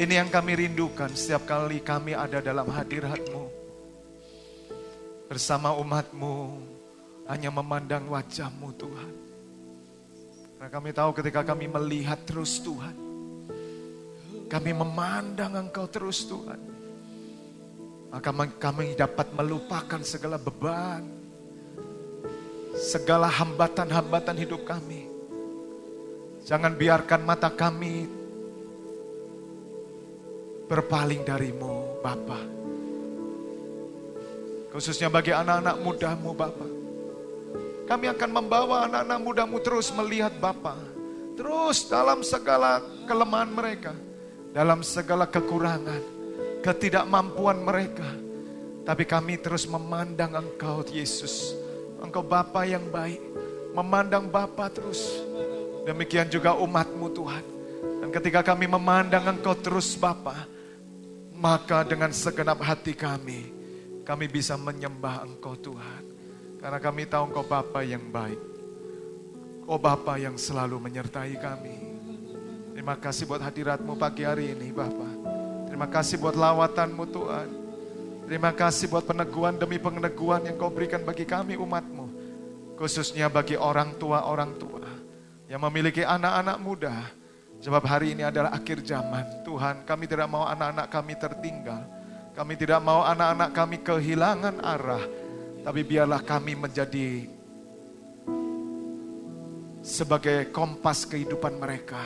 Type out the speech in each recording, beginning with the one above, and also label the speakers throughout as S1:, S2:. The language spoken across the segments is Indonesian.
S1: Ini yang kami rindukan setiap kali kami ada dalam hadirat-Mu. Bersama umat-Mu, hanya memandang wajah-Mu Tuhan. Karena kami tahu ketika kami melihat terus Tuhan, kami memandang Engkau terus Tuhan, maka kami dapat melupakan segala beban, segala hambatan-hambatan hidup kami. Jangan biarkan mata kami berpaling dari-Mu Bapa. Khususnya bagi anak-anak muda-Mu Bapa. Kami akan membawa anak-anak muda-Mu terus melihat Bapa. Terus dalam segala kelemahan mereka, dalam segala kekurangan, ketidakmampuan mereka. Tapi kami terus memandang Engkau Yesus. Engkau Bapa yang baik. Memandang Bapa terus. Demikian juga umat-Mu Tuhan. Dan ketika kami memandang Engkau terus Bapa, maka dengan segenap hati kami bisa menyembah Engkau Tuhan. Karena kami tahu Engkau Bapa yang baik. Engkau Bapa yang selalu menyertai kami. Terima kasih buat hadirat-Mu pagi hari ini Bapa. Terima kasih buat lawatan-Mu Tuhan. Terima kasih buat peneguhan demi peneguhan yang Kau berikan bagi kami umat-Mu. Khususnya bagi orang tua yang memiliki anak-anak muda. Sebab hari ini adalah akhir zaman. Tuhan, kami tidak mau anak-anak kami tertinggal. Kami tidak mau anak-anak kami kehilangan arah. Tapi biarlah kami menjadi sebagai kompas kehidupan mereka.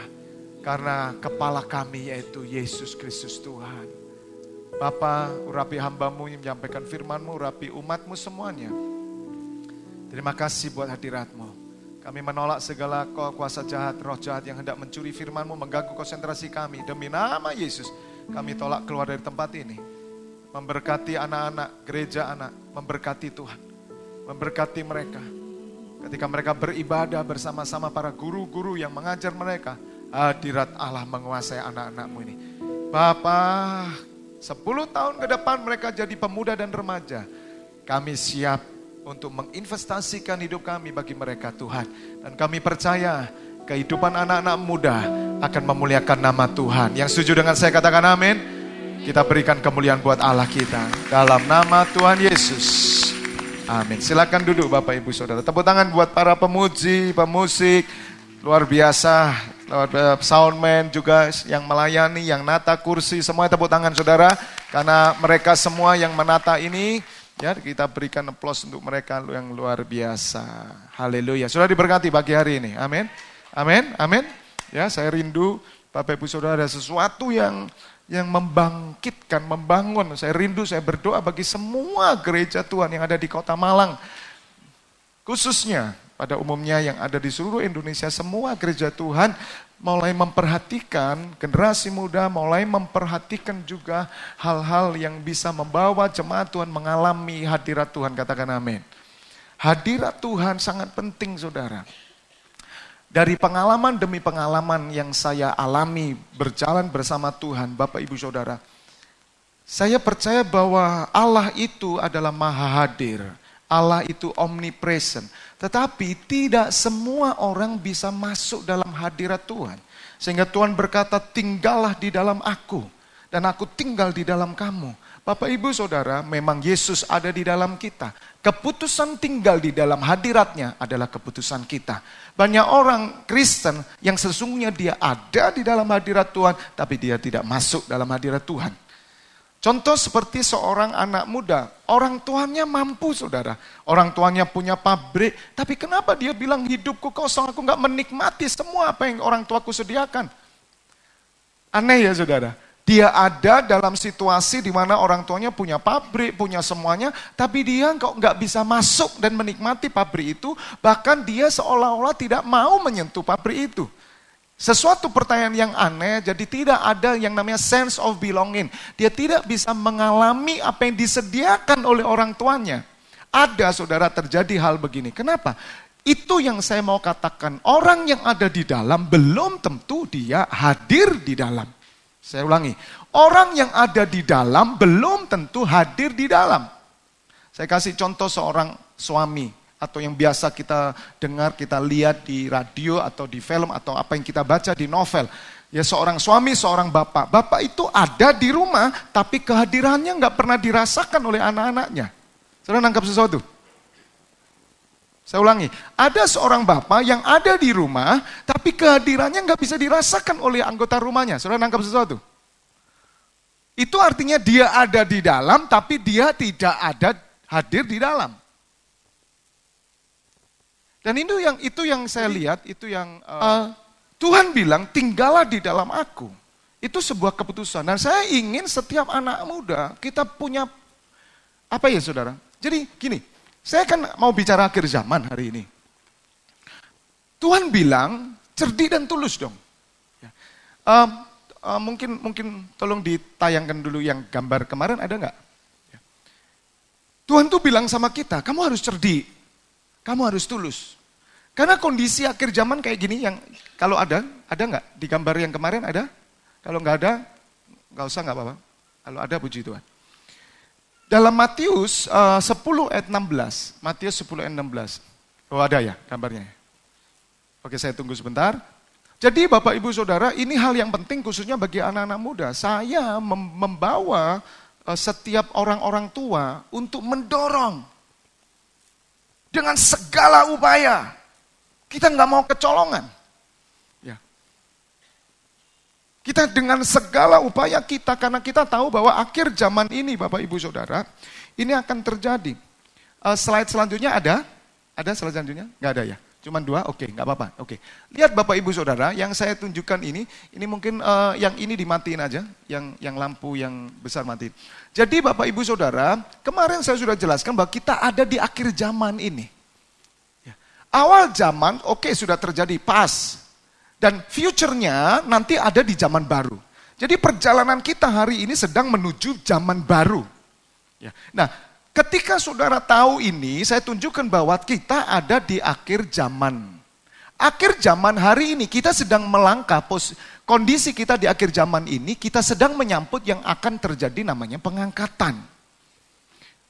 S1: Karena kepala kami yaitu Yesus Kristus Tuhan. Bapa, urapi hamba-Mu yang menyampaikan firman-Mu, urapi umat-Mu semuanya. Terima kasih buat hadirat-Mu. Kami menolak segala kuasa jahat, roh jahat yang hendak mencuri firman-Mu, mengganggu konsentrasi kami. Demi nama Yesus, kami tolak keluar dari tempat ini. Memberkati anak-anak, gereja anak, memberkati Tuhan. Memberkati mereka. Ketika mereka beribadah bersama-sama para guru-guru yang mengajar mereka, hadirat Allah menguasai anak-anak-Mu ini. Bapa, 10 tahun ke depan mereka jadi pemuda dan remaja. Kami siap untuk menginvestasikan hidup kami bagi mereka Tuhan. Dan kami percaya kehidupan anak-anak muda akan memuliakan nama Tuhan. Yang setuju dengan saya katakan amin. Kita berikan kemuliaan buat Allah kita. Dalam nama Tuhan Yesus. Amin. Silakan duduk Bapak Ibu Saudara. Tepuk tangan buat para pemuji, pemusik. Luar biasa. Soundman juga yang melayani, yang nata kursi. Semua tepuk tangan Saudara. Karena mereka semua yang menata ini. Ya, kita berikan aplaus untuk mereka yang luar biasa. Haleluya. Sudah diberkati pagi hari ini. Amin. Amin. Amin. Ya, saya rindu Bapak Ibu Saudara ada sesuatu yang membangkitkan, membangun. Saya rindu, saya berdoa bagi semua gereja Tuhan yang ada di Kota Malang. Khususnya pada umumnya yang ada di seluruh Indonesia, semua gereja Tuhan mulai memperhatikan generasi muda, mulai memperhatikan juga hal-hal yang bisa membawa jemaat Tuhan mengalami hadirat Tuhan. Katakan amin. Hadirat Tuhan sangat penting Saudara. Dari pengalaman demi pengalaman yang saya alami berjalan bersama Tuhan, Bapak Ibu Saudara, saya percaya bahwa Allah itu adalah maha hadir. Allah itu omnipresent. Tetapi tidak semua orang bisa masuk dalam hadirat Tuhan. Sehingga Tuhan berkata, tinggallah di dalam aku. Dan aku tinggal di dalam kamu. Bapak Ibu Saudara, memang Yesus ada di dalam kita. Keputusan tinggal di dalam hadiratnya adalah keputusan kita. Banyak orang Kristen yang sesungguhnya dia ada di dalam hadirat Tuhan, tapi dia tidak masuk dalam hadirat Tuhan. Contoh seperti seorang anak muda, orang tuanya mampu Saudara. Orang tuanya punya pabrik, tapi kenapa dia bilang hidupku kosong, aku gak menikmati semua apa yang orang tuaku sediakan. Aneh ya Saudara. Dia ada dalam situasi di mana orang tuanya punya pabrik, punya semuanya, tapi dia kok nggak bisa masuk dan menikmati pabrik itu, bahkan dia seolah-olah tidak mau menyentuh pabrik itu. Sesuatu pertanyaan yang aneh, jadi tidak ada yang namanya sense of belonging. Dia tidak bisa mengalami apa yang disediakan oleh orang tuanya. Ada Saudara terjadi hal begini. Kenapa? Itu yang saya mau katakan, orang yang ada di dalam belum tentu dia hadir di dalam. Saya ulangi, orang yang ada di dalam belum tentu hadir di dalam. Saya kasih contoh seorang suami atau yang biasa kita dengar, kita lihat di radio atau di film atau apa yang kita baca di novel. Ya seorang suami, seorang bapak. Bapak itu ada di rumah, tapi kehadirannya nggak pernah dirasakan oleh anak-anaknya. Saudara nangkap sesuatu? Saya ulangi, ada seorang bapak yang ada di rumah, tapi kehadirannya nggak bisa dirasakan oleh anggota rumahnya. Saudara nangkap sesuatu? Itu artinya dia ada di dalam, tapi dia tidak ada hadir di dalam. Dan itu yang saya lihat, itu yang Tuhan bilang, tinggallah di dalam aku. Itu sebuah keputusan. Dan saya ingin setiap anak muda, kita punya, apa ya saudara? Jadi gini, saya kan mau bicara akhir zaman hari ini. Tuhan bilang, cerdik dan tulus dong. Mungkin tolong ditayangkan dulu yang gambar kemarin, ada nggak? Tuhan tuh bilang sama kita, kamu harus cerdik, kamu harus tulus. Karena kondisi akhir zaman kayak gini yang kalau ada nggak di gambar yang kemarin ada? Kalau nggak ada, nggak usah nggak apa-apa. Kalau ada puji Tuhan. Dalam Matius 10 ayat 16, Matius 10 ayat 16. Oh ada ya gambarnya. Oke saya tunggu sebentar. Jadi Bapak Ibu Saudara ini hal yang penting khususnya bagi anak-anak muda. Saya membawa setiap orang-orang tua untuk mendorong dengan segala upaya. Kita nggak mau kecolongan. Ya. Kita dengan segala upaya kita, karena kita tahu bahwa akhir zaman ini Bapak Ibu Saudara, ini akan terjadi. Slide selanjutnya ada? Ada slide selanjutnya? Nggak ada ya? Cuman 2? Oke, nggak apa-apa. Oke. Lihat Bapak Ibu Saudara, yang saya tunjukkan ini mungkin yang ini dimatiin aja, yang lampu yang besar matiin. Jadi Bapak Ibu Saudara, kemarin saya sudah jelaskan bahwa kita ada di akhir zaman ini. Awal zaman, sudah terjadi, pas. Dan future-nya nanti ada di zaman baru. Jadi perjalanan kita hari ini sedang menuju zaman baru. Ya. Nah, ketika saudara tahu ini, saya tunjukkan bahwa kita ada di akhir zaman. Akhir zaman hari ini, kita sedang melangkah, kondisi kita di akhir zaman ini, kita sedang menyambut yang akan terjadi namanya pengangkatan.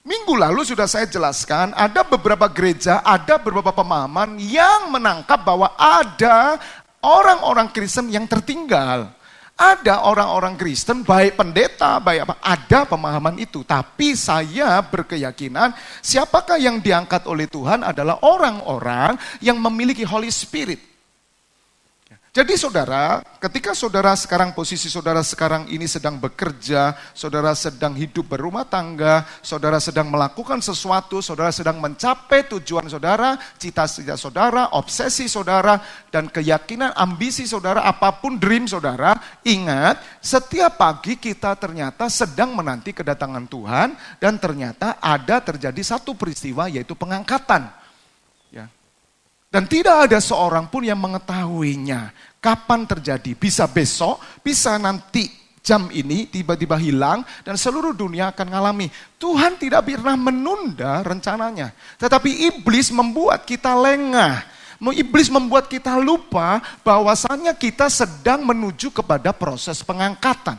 S1: Minggu lalu sudah saya jelaskan, ada beberapa gereja, ada beberapa pemahaman yang menangkap bahwa ada orang-orang Kristen yang tertinggal. Ada orang-orang Kristen, baik pendeta, baik apa, ada pemahaman itu. Tapi saya berkeyakinan, siapakah yang diangkat oleh Tuhan adalah orang-orang yang memiliki Holy Spirit. Jadi saudara, ketika saudara sekarang, posisi saudara sekarang ini sedang bekerja, saudara sedang hidup berumah tangga, saudara sedang melakukan sesuatu, saudara sedang mencapai tujuan saudara, cita-cita saudara, obsesi saudara, dan keyakinan, ambisi saudara, apapun dream saudara, ingat, setiap pagi kita ternyata sedang menanti kedatangan Tuhan, dan ternyata ada terjadi satu peristiwa yaitu pengangkatan. Dan tidak ada seorang pun yang mengetahuinya. Kapan terjadi? Bisa besok, bisa nanti jam ini tiba-tiba hilang dan seluruh dunia akan mengalami. Tuhan tidak pernah menunda rencananya. Tetapi iblis membuat kita lengah. Iblis membuat kita lupa bahwasannya kita sedang menuju kepada proses pengangkatan.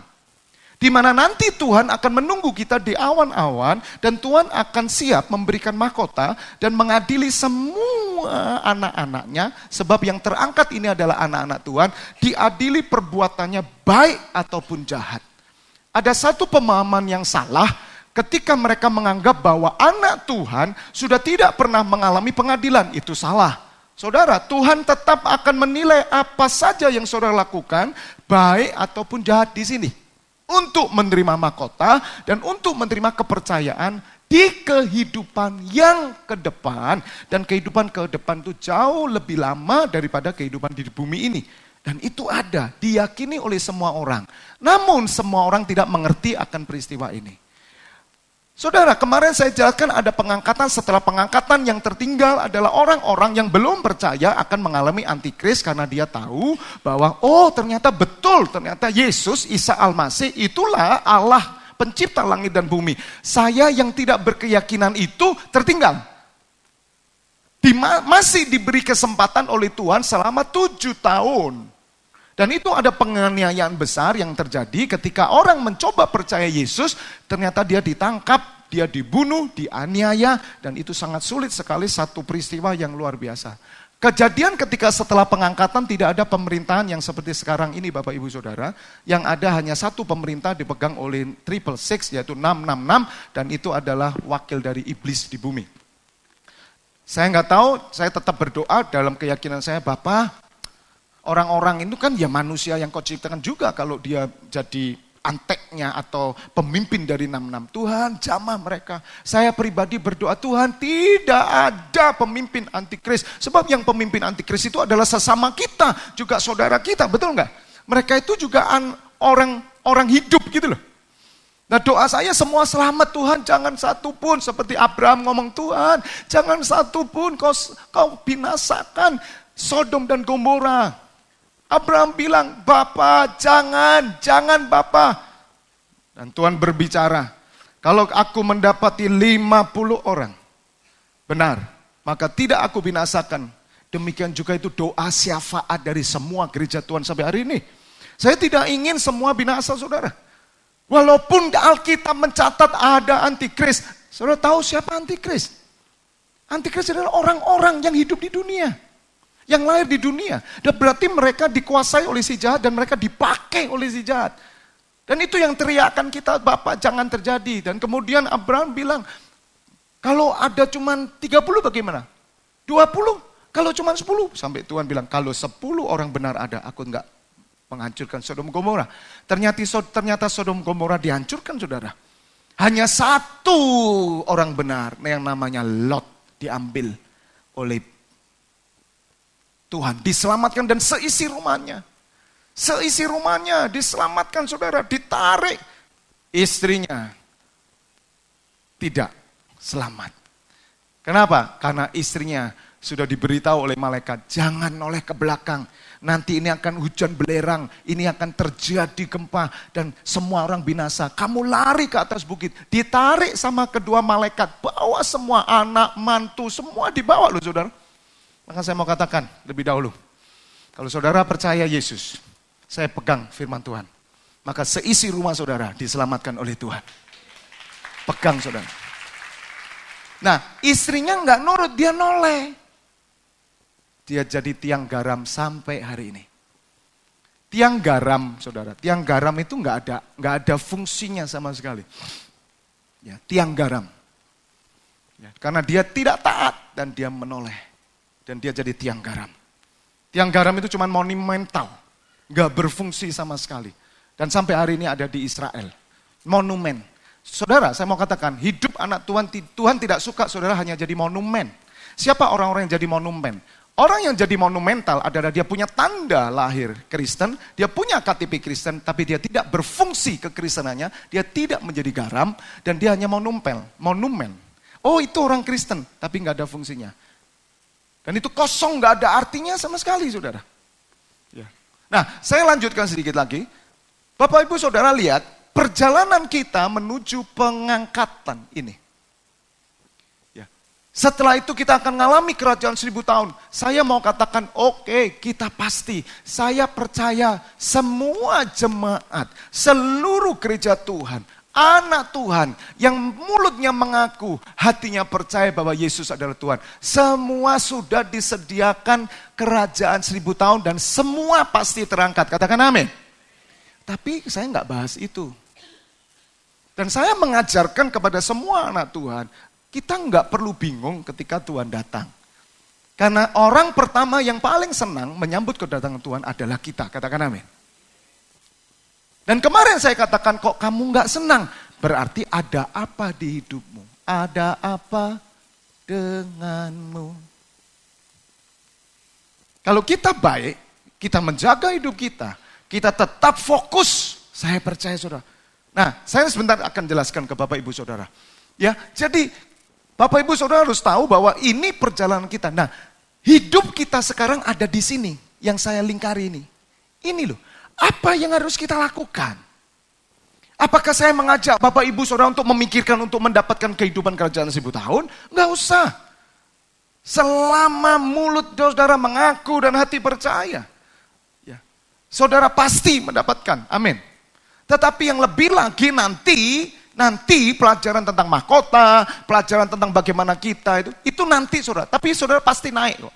S1: Di mana nanti Tuhan akan menunggu kita di awan-awan dan Tuhan akan siap memberikan mahkota dan mengadili semua anak-anaknya, sebab yang terangkat ini adalah anak-anak Tuhan, diadili perbuatannya baik ataupun jahat. Ada satu pemahaman yang salah ketika mereka menganggap bahwa anak Tuhan sudah tidak pernah mengalami pengadilan. Itu salah. Saudara, Tuhan tetap akan menilai apa saja yang saudara lakukan, baik ataupun jahat di sini. Untuk menerima mahkota dan untuk menerima kepercayaan di kehidupan yang ke depan. Dan kehidupan ke depan itu jauh lebih lama daripada kehidupan di bumi ini. Dan itu ada, diyakini oleh semua orang. Namun semua orang tidak mengerti akan peristiwa ini. Saudara, kemarin saya jelaskan ada pengangkatan. Setelah pengangkatan yang tertinggal adalah orang-orang yang belum percaya akan mengalami antikris karena dia tahu bahwa ternyata betul, ternyata Yesus, Isa Al-Masih itulah Allah pencipta langit dan bumi. Saya yang tidak berkeyakinan itu tertinggal. Masih diberi kesempatan oleh Tuhan selama 7 tahun. Dan itu ada penganiayaan besar yang terjadi ketika orang mencoba percaya Yesus, ternyata dia ditangkap, dia dibunuh, dianiaya, dan itu sangat sulit sekali, satu peristiwa yang luar biasa. Kejadian ketika setelah pengangkatan tidak ada pemerintahan yang seperti sekarang ini Bapak Ibu Saudara. Yang ada hanya satu pemerintah dipegang oleh 666 yaitu 666 dan itu adalah wakil dari iblis di bumi. Saya nggak tahu, saya tetap berdoa dalam keyakinan saya, Bapak, orang-orang itu kan ya manusia yang kau ciptakan juga kalau dia jadi anteknya atau pemimpin dari 66. Tuhan jamah mereka. Saya pribadi berdoa, Tuhan tidak ada pemimpin antikris. Sebab yang pemimpin antikris itu adalah sesama kita, juga saudara kita, betul nggak? Mereka itu juga orang hidup gitu loh. Nah doa saya semua selamat Tuhan, jangan satu pun seperti Abraham ngomong, Tuhan jangan satu pun kau binasakan Sodom dan Gomora. Abraham bilang, Bapa jangan Bapa. Dan Tuhan berbicara, kalau aku mendapati 50 orang benar, maka tidak aku binasakan. Demikian juga itu doa syafaat dari semua gereja Tuhan sampai hari ini. Saya tidak ingin semua binasa saudara. Walaupun Alkitab mencatat ada antikris. Saudara tahu siapa antikris? Antikris adalah orang-orang yang hidup di dunia. Yang lahir di dunia. Dan berarti mereka dikuasai oleh si jahat dan mereka dipakai oleh si jahat. Dan itu yang teriakan kita, Bapak jangan terjadi. Dan kemudian Abraham bilang, kalau ada cuma 30 bagaimana? 20? Kalau cuma 10? Sampai Tuhan bilang, kalau 10 orang benar ada, aku enggak menghancurkan Sodom Gomora. Ternyata Sodom Gomora dihancurkan saudara. Hanya satu orang benar yang namanya Lot diambil oleh Tuhan, diselamatkan dan seisi rumahnya. Seisi rumahnya diselamatkan saudara, ditarik. Istrinya tidak selamat. Kenapa? Karena istrinya sudah diberitahu oleh malaikat, jangan noleh ke belakang. Nanti ini akan hujan belerang, ini akan terjadi gempa dan semua orang binasa. Kamu lari ke atas bukit, ditarik sama kedua malaikat, bawa semua anak, mantu, semua dibawa loh saudara. Maka saya mau katakan lebih dahulu, kalau saudara percaya Yesus, saya pegang firman Tuhan, maka seisi rumah saudara diselamatkan oleh Tuhan. Pegang saudara. Nah istrinya nggak nurut, dia noleh. Dia jadi tiang garam sampai hari ini. Tiang garam saudara, tiang garam itu nggak ada fungsinya sama sekali. Ya, tiang garam. Ya, karena dia tidak taat dan dia menoleh. Dan dia jadi tiang garam. Tiang garam itu cuma monumental. Gak berfungsi sama sekali. Dan sampai hari ini ada di Israel. Monumen. Saudara, saya mau katakan, hidup anak Tuhan tidak suka saudara hanya jadi monumen. Siapa orang-orang yang jadi monumen? Orang yang jadi monumental adalah dia punya tanda lahir Kristen, dia punya KTP Kristen, tapi dia tidak berfungsi kekristenannya, dia tidak menjadi garam, dan dia hanya monumen. Oh itu orang Kristen, tapi gak ada fungsinya. Dan itu kosong, gak ada artinya sama sekali saudara. Ya. Nah saya lanjutkan sedikit lagi. Bapak ibu saudara lihat, perjalanan kita menuju pengangkatan ini. Ya. Setelah itu kita akan mengalami kerajaan 1000 tahun. Saya mau katakan oke, kita pasti. Saya percaya semua jemaat, seluruh gereja Tuhan, anak Tuhan yang mulutnya mengaku, hatinya percaya bahwa Yesus adalah Tuhan. Semua sudah disediakan kerajaan 1000 tahun dan semua pasti terangkat. Katakan amin. Tapi saya nggak bahas itu. Dan saya mengajarkan kepada semua anak Tuhan, kita nggak perlu bingung ketika Tuhan datang. Karena orang pertama yang paling senang menyambut kedatangan Tuhan adalah kita. Katakan amin. Dan kemarin saya katakan, kok kamu nggak senang? Berarti ada apa di hidupmu? Ada apa denganmu? Kalau kita baik, kita menjaga hidup kita tetap fokus. Saya percaya saudara. Nah, saya sebentar akan jelaskan ke Bapak Ibu Saudara. Ya, jadi Bapak Ibu Saudara harus tahu bahwa ini perjalanan kita. Nah, hidup kita sekarang ada di sini, yang saya lingkari ini. Ini loh. Apa yang harus kita lakukan? Apakah saya mengajak Bapak Ibu Saudara untuk memikirkan untuk mendapatkan kehidupan kerajaan 1000 tahun? Enggak usah. Selama mulut saudara mengaku dan hati percaya, ya, saudara pasti mendapatkan. Amin. Tetapi yang lebih lagi nanti pelajaran tentang mahkota, pelajaran tentang bagaimana kita itu nanti saudara. Tapi saudara pasti naik kok.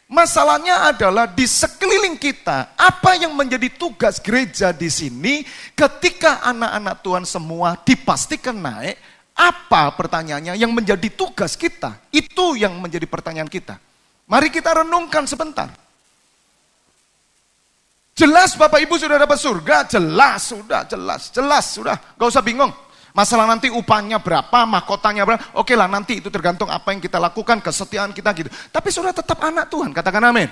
S1: Masalahnya adalah di sekeliling kita, apa yang menjadi tugas gereja di sini ketika anak-anak Tuhan semua dipastikan naik, apa pertanyaannya yang menjadi tugas kita? Itu yang menjadi pertanyaan kita. Mari kita renungkan sebentar. Jelas Bapak Ibu sudah dapat surga? Jelas, sudah. Gak usah bingung. Masalah nanti upahnya berapa, mahkotanya berapa, oke lah nanti itu tergantung apa yang kita lakukan, kesetiaan kita gitu. Tapi sudah tetap anak Tuhan, katakan amin.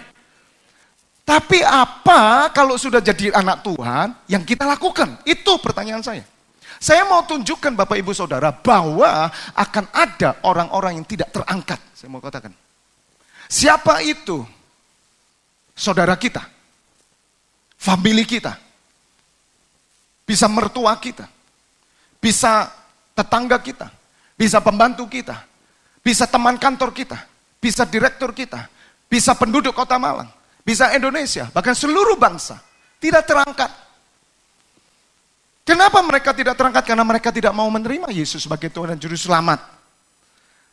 S1: Tapi apa kalau sudah jadi anak Tuhan yang kita lakukan? Itu pertanyaan saya. Saya mau tunjukkan Bapak Ibu Saudara bahwa akan ada orang-orang yang tidak terangkat. Saya mau katakan. Siapa itu? Saudara kita. Famili kita. Bisa mertua kita. Bisa tetangga kita, bisa pembantu kita, bisa teman kantor kita, bisa direktur kita, bisa penduduk Kota Malang, bisa Indonesia, bahkan seluruh bangsa. Tidak terangkat. Kenapa mereka tidak terangkat? Karena mereka tidak mau menerima Yesus sebagai Tuhan dan Juru Selamat.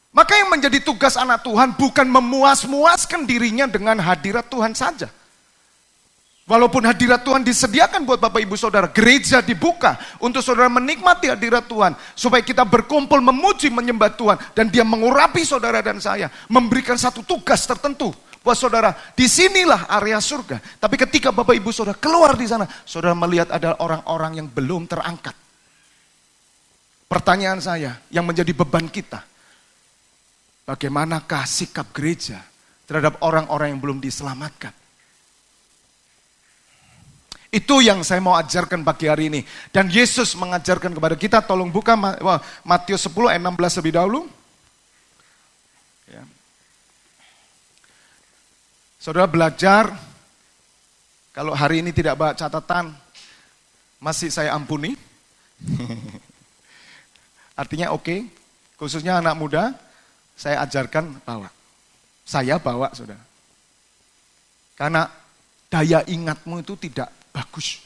S1: Maka yang menjadi tugas anak Tuhan bukan memuas-muaskan dirinya dengan hadirat Tuhan saja. Walaupun hadirat Tuhan disediakan buat Bapak Ibu Saudara, gereja dibuka untuk saudara menikmati hadirat Tuhan, supaya kita berkumpul memuji menyembah Tuhan, dan Dia mengurapi saudara dan saya, memberikan satu tugas tertentu buat saudara. Disinilah area surga. Tapi ketika Bapak Ibu Saudara keluar di sana, saudara melihat ada orang-orang yang belum terangkat. Pertanyaan saya yang menjadi beban kita, bagaimanakah sikap gereja terhadap orang-orang yang belum diselamatkan? Itu yang saya mau ajarkan pagi hari ini. Dan Yesus mengajarkan kepada kita, tolong buka Matius 10 ayat 16 lebih dahulu. Ya. Saudara belajar, kalau hari ini tidak bawa catatan, masih saya ampuni. Artinya oke, khususnya anak muda, saya ajarkan bawa. Saya bawa, saudara. Karena daya ingatmu itu tidak bagus.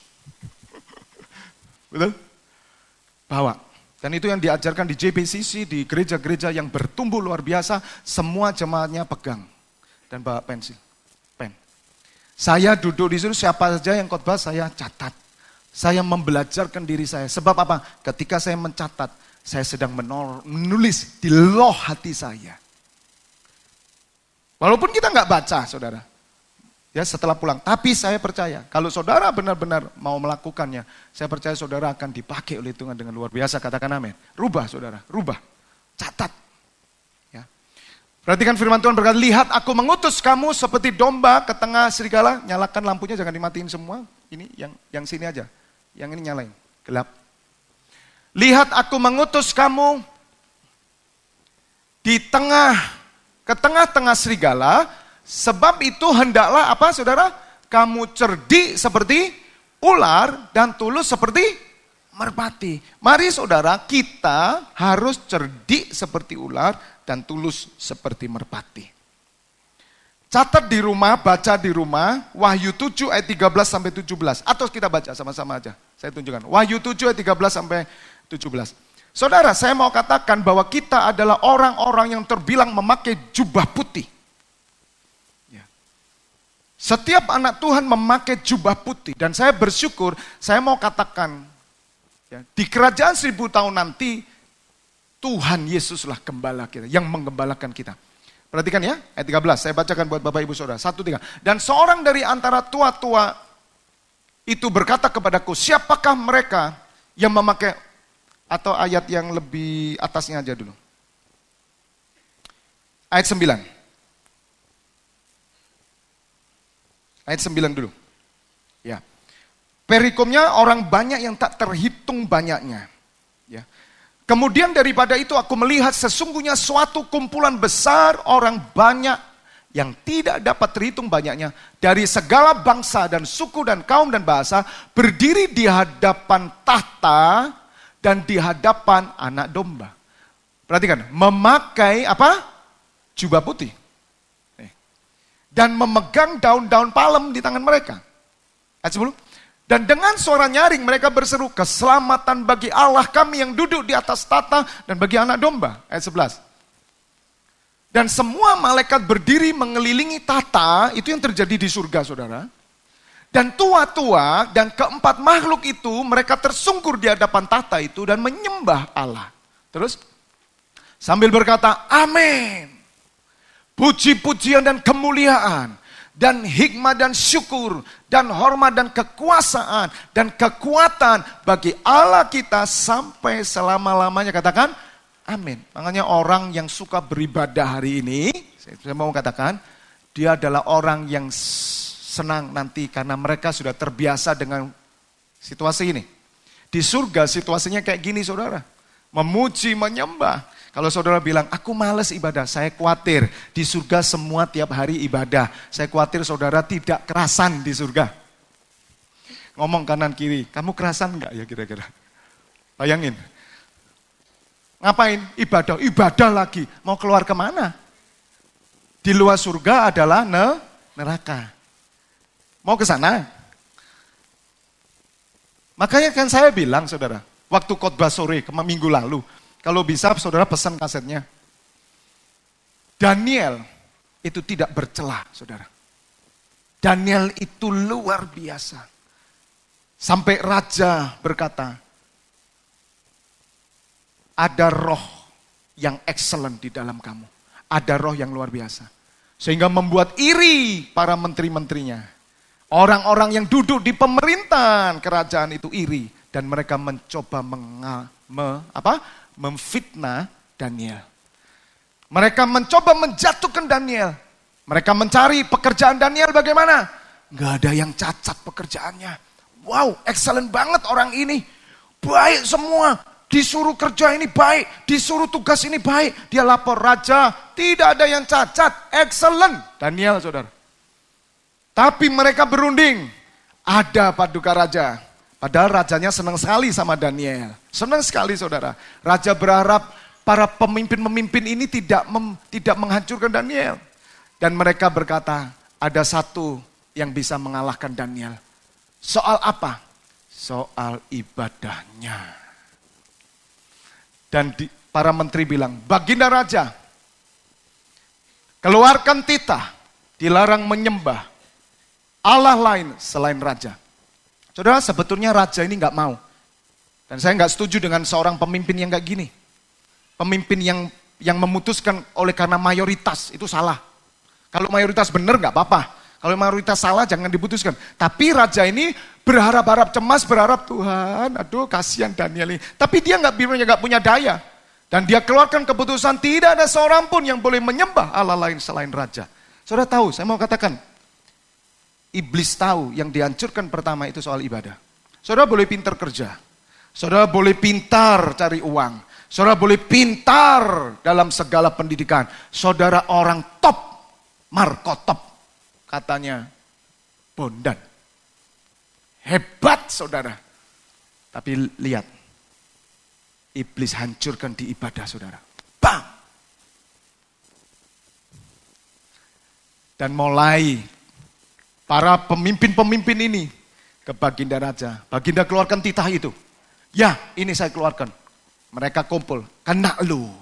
S1: Betul? Bawa. Dan itu yang diajarkan di JBCC, di gereja-gereja yang bertumbuh luar biasa, semua jemaatnya pegang. Dan bawa pensil, pen. Saya duduk di situ, siapa saja yang khotbah saya catat. Saya membelajarkan diri saya. Sebab apa? Ketika saya mencatat, saya sedang menulis di loh hati saya. Walaupun kita nggak baca, saudara. Ya, setelah pulang. Tapi saya percaya, kalau saudara benar-benar mau melakukannya, saya percaya saudara akan dipakai oleh Tuhan dengan luar biasa. Katakan amin. Rubah saudara, rubah. Catat. Ya. Perhatikan firman Tuhan berkata, lihat aku mengutus kamu seperti domba ke tengah serigala. Nyalakan lampunya, jangan dimatiin semua. Ini yang sini aja. Yang ini nyalain, gelap. Lihat aku mengutus kamu ke tengah-tengah serigala. Sebab itu hendaklah apa saudara? Kamu cerdik seperti ular dan tulus seperti merpati. Mari saudara, kita harus cerdik seperti ular dan tulus seperti merpati. Catat di rumah, baca di rumah, Wahyu 7 ayat 13 sampai 17. Atau kita baca sama-sama aja. Saya tunjukkan. Wahyu 7 ayat 13 sampai 17. Saudara, saya mau katakan bahwa kita adalah orang-orang yang terbilang memakai jubah putih. Setiap anak Tuhan memakai jubah putih. Dan saya bersyukur, saya mau katakan, ya, di kerajaan 1000 tahun nanti, Tuhan Yesuslah gembala kita, yang menggembalakan kita. Perhatikan ya, ayat 13, saya bacakan buat Bapak Ibu Saudara. 1, 3. Dan seorang dari antara tua-tua itu berkata kepadaku, siapakah mereka yang memakai, atau ayat yang lebih atasnya aja dulu. Ayat 9. Ayat 9 dulu. Ya. Perikomnya orang banyak yang tak terhitung banyaknya. Ya. Kemudian daripada itu aku melihat sesungguhnya suatu kumpulan besar orang banyak yang tidak dapat terhitung banyaknya dari segala bangsa dan suku dan kaum dan bahasa berdiri di hadapan tahta dan di hadapan anak domba. Perhatikan, memakai apa? Jubah putih. Dan memegang daun-daun palem di tangan mereka. Ayat 10. Dan dengan suara nyaring mereka berseru, keselamatan bagi Allah kami yang duduk di atas tahta dan bagi anak domba. Ayat 11. Dan semua malaikat berdiri mengelilingi tahta, itu yang terjadi di surga, saudara. Dan tua-tua dan keempat makhluk itu, mereka tersungkur di hadapan tahta itu dan menyembah Allah. Terus, sambil berkata, amin. Puji-pujian dan kemuliaan, dan hikmat dan syukur, dan hormat dan kekuasaan, dan kekuatan bagi Allah kita sampai selama-lamanya. Katakan, amin. Makanya orang yang suka beribadah hari ini, saya mau katakan, dia adalah orang yang senang nanti karena mereka sudah terbiasa dengan situasi ini. Di surga situasinya kayak gini, saudara. Memuji, menyembah. Kalau saudara bilang, aku males ibadah, saya khawatir di surga semua tiap hari ibadah. Saya khawatir saudara tidak kerasan di surga. Ngomong kanan kiri, kamu kerasan enggak ya kira-kira? Bayangin. Ngapain? Ibadah, ibadah lagi. Mau keluar kemana? Di luar surga adalah neraka. Mau ke sana? Makanya kan saya bilang saudara, waktu khotbah sore minggu lalu, kalau bisa saudara pesan kasetnya. Daniel itu tidak bercela, saudara. Daniel itu luar biasa. Sampai raja berkata, ada roh yang excellent di dalam kamu. Ada roh yang luar biasa. Sehingga membuat iri para menteri-menterinya. Orang-orang yang duduk di pemerintahan kerajaan itu iri. Dan mereka mencoba memfitnah Daniel. Mereka mencoba menjatuhkan Daniel. Mereka mencari pekerjaan Daniel bagaimana? Nggak ada yang cacat pekerjaannya. Wow, excellent banget orang ini. Baik semua. Disuruh kerja ini baik. Disuruh tugas ini baik. Dia lapor raja. Tidak ada yang cacat. Excellent. Daniel, saudara. Tapi mereka berunding. Ada paduka raja. Padahal rajanya senang sekali sama Daniel. Senang sekali saudara. Raja berharap para pemimpin-pemimpin ini tidak menghancurkan Daniel. Dan mereka berkata, ada satu yang bisa mengalahkan Daniel. Soal apa? Soal ibadahnya. Dan para menteri bilang, Baginda Raja, keluarkan titah, dilarang menyembah Allah lain selain Raja. Saudara, sebetulnya raja ini nggak mau. Dan saya nggak setuju dengan seorang pemimpin yang kayak gini. Pemimpin yang memutuskan oleh karena mayoritas, itu salah. Kalau mayoritas benar nggak apa-apa. Kalau mayoritas salah jangan diputuskan. Tapi raja ini berharap-harap cemas, berharap Tuhan, aduh kasihan Daniel ini. Tapi dia nggak punya daya. Dan dia keluarkan keputusan tidak ada seorang pun yang boleh menyembah Allah lain selain raja. Saudara tahu, saya mau katakan, iblis tahu yang dihancurkan pertama itu soal ibadah. Saudara boleh pintar kerja. Saudara boleh pintar cari uang. Saudara boleh pintar dalam segala pendidikan. Saudara orang top, markotop. Katanya Bondan. Hebat saudara. Tapi lihat. Iblis hancurkan di ibadah saudara. Bam! Dan mulai para pemimpin-pemimpin ini ke Baginda Raja. Baginda keluarkan titah itu. Ya, ini saya keluarkan. Mereka kumpul. Kena lu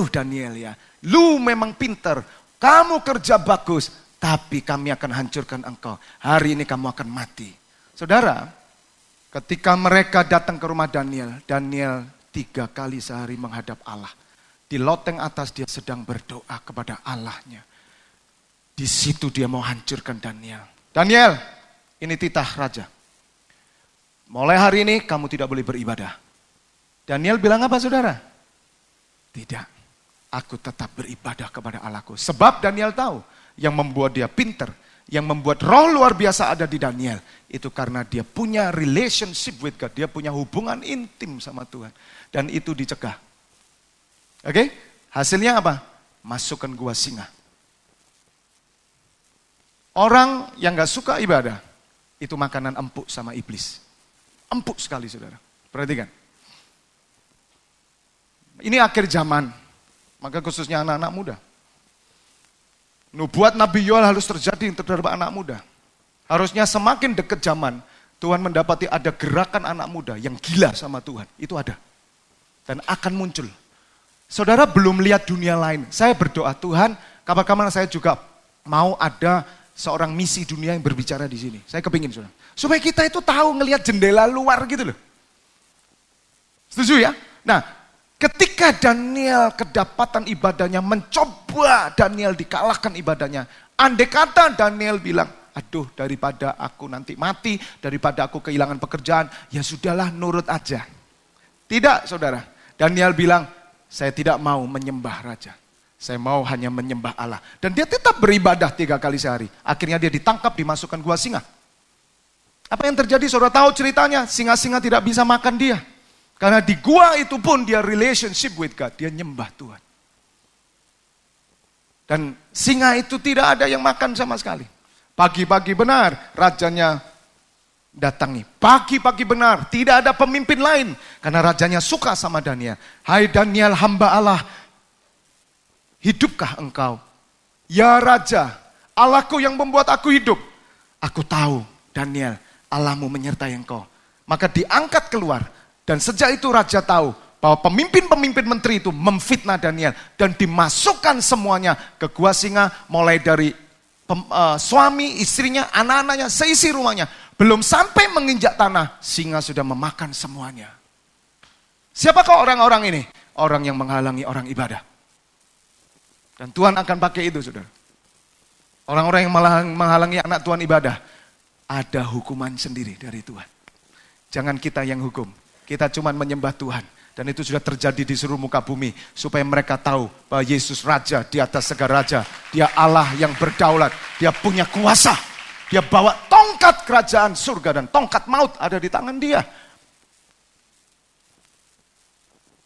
S1: Daniel ya. Lu memang pinter. Kamu kerja bagus. Tapi kami akan hancurkan engkau. Hari ini kamu akan mati. Saudara, ketika mereka datang ke rumah Daniel. Daniel 3 kali sehari menghadap Allah. Di loteng atas dia sedang berdoa kepada Allahnya. Di situ dia mau hancurkan Daniel. Daniel, ini titah raja. Mulai hari ini kamu tidak boleh beribadah. Daniel bilang apa saudara? Tidak, aku tetap beribadah kepada Allahku. Sebab Daniel tahu yang membuat dia pinter, yang membuat roh luar biasa ada di Daniel. Itu karena dia punya relationship with God. Dia punya hubungan intim sama Tuhan. Dan itu dicegah. Oke? Hasilnya apa? Masukkan gua singa. Orang yang gak suka ibadah, itu makanan empuk sama iblis. Empuk sekali saudara. Perhatikan. Ini akhir zaman. Maka khususnya anak-anak muda. Nubuat Nabi Yoel harus terjadi terhadap anak muda. Harusnya semakin dekat zaman, Tuhan mendapati ada gerakan anak muda yang gila sama Tuhan. Itu ada. Dan akan muncul. Saudara belum lihat dunia lain. Saya berdoa, Tuhan, kapan-kapan saya juga mau ada seorang misi dunia yang berbicara di sini. Saya kepingin, saudara. Supaya kita itu tahu ngelihat jendela luar gitu loh. Setuju ya? Nah, ketika Daniel kedapatan ibadahnya, mencoba Daniel dikalahkan ibadahnya. Andai kata Daniel bilang, aduh daripada aku nanti mati, daripada aku kehilangan pekerjaan, ya sudahlah nurut aja. Tidak, saudara. Daniel bilang, saya tidak mau menyembah raja. Saya mau hanya menyembah Allah. Dan dia tetap beribadah 3 kali sehari. Akhirnya dia ditangkap, dimasukkan gua singa. Apa yang terjadi, saudara tahu ceritanya? Singa-singa tidak bisa makan dia. Karena di gua itu pun dia relationship with God. Dia nyembah Tuhan. Dan singa itu tidak ada yang makan sama sekali. Pagi-pagi benar, rajanya datangi. Pagi-pagi benar, tidak ada pemimpin lain. Karena rajanya suka sama Daniel. Hai Daniel, hamba Allah, hidupkah engkau? Ya Raja, Allahku yang membuat aku hidup. Aku tahu, Daniel, Allahmu menyertai engkau. Maka diangkat keluar. Dan sejak itu Raja tahu bahwa pemimpin-pemimpin menteri itu memfitnah Daniel. Dan dimasukkan semuanya ke gua singa, mulai dari suami, istrinya, anak-anaknya, seisi rumahnya. Belum sampai menginjak tanah, singa sudah memakan semuanya. Siapakah orang-orang ini? Orang yang menghalangi orang ibadah. Dan Tuhan akan pakai itu, saudara. Orang-orang yang menghalangi anak Tuhan ibadah, ada hukuman sendiri dari Tuhan. Jangan kita yang hukum. Kita cuma menyembah Tuhan. Dan itu sudah terjadi di seluruh muka bumi. Supaya mereka tahu bahwa Yesus Raja di atas segala raja. Dia Allah yang berdaulat. Dia punya kuasa. Dia bawa tongkat kerajaan surga dan tongkat maut ada di tangan dia.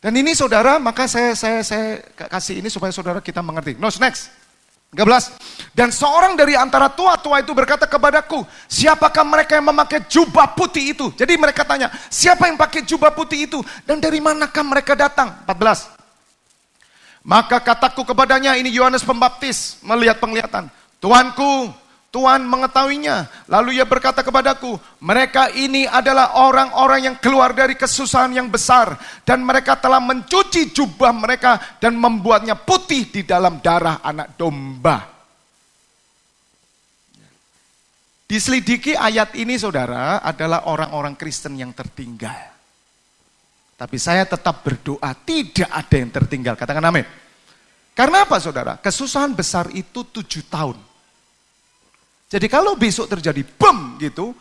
S1: Dan ini saudara, maka saya kasih ini supaya saudara kita mengerti. Next. 13. Dan seorang dari antara tua-tua itu berkata kepadaku, siapakah mereka yang memakai jubah putih itu? Jadi mereka tanya, siapa yang pakai jubah putih itu? Dan dari manakah mereka datang? 14. Maka kataku kepadanya, ini Yohanes Pembaptis, melihat penglihatan. Tuanku, Tuhan mengetahuinya. Lalu ia berkata kepadaku, mereka ini adalah orang-orang yang keluar dari kesusahan yang besar. Dan mereka telah mencuci jubah mereka dan membuatnya putih di dalam darah anak domba. Diselidiki ayat ini saudara adalah orang-orang Kristen yang tertinggal. Tapi saya tetap berdoa tidak ada yang tertinggal. Katakan amin. Karena apa saudara? Kesusahan besar itu 7 tahun. Jadi kalau besok terjadi bom gitu,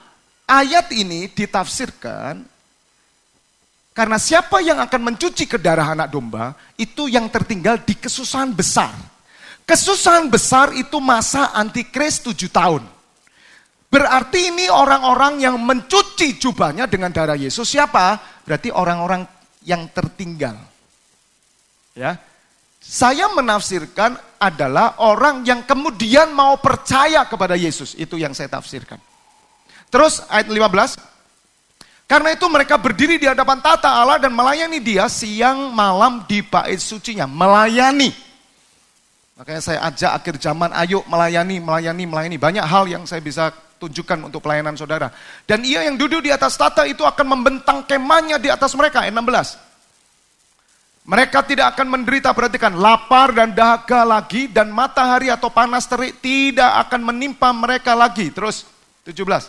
S1: ayat ini ditafsirkan karena siapa yang akan mencuci ke darah anak domba, itu yang tertinggal di kesusahan besar. Kesusahan besar itu masa antikris 7 tahun. Berarti ini orang-orang yang mencuci jubahnya dengan darah Yesus, siapa? Berarti orang-orang yang tertinggal. Ya. Saya menafsirkan adalah orang yang kemudian mau percaya kepada Yesus. Itu yang saya tafsirkan. Terus ayat 15. Karena itu mereka berdiri di hadapan tata Allah dan melayani dia siang malam di bait sucinya. Melayani. Makanya saya ajak akhir zaman, ayo melayani. Banyak hal yang saya bisa tunjukkan untuk pelayanan saudara. Dan ia yang duduk di atas tata itu akan membentang kemahnya di atas mereka. Ayat 16. Mereka tidak akan menderita, perhatikan, lapar dan dahaga lagi, dan matahari atau panas terik tidak akan menimpa mereka lagi. Terus 17.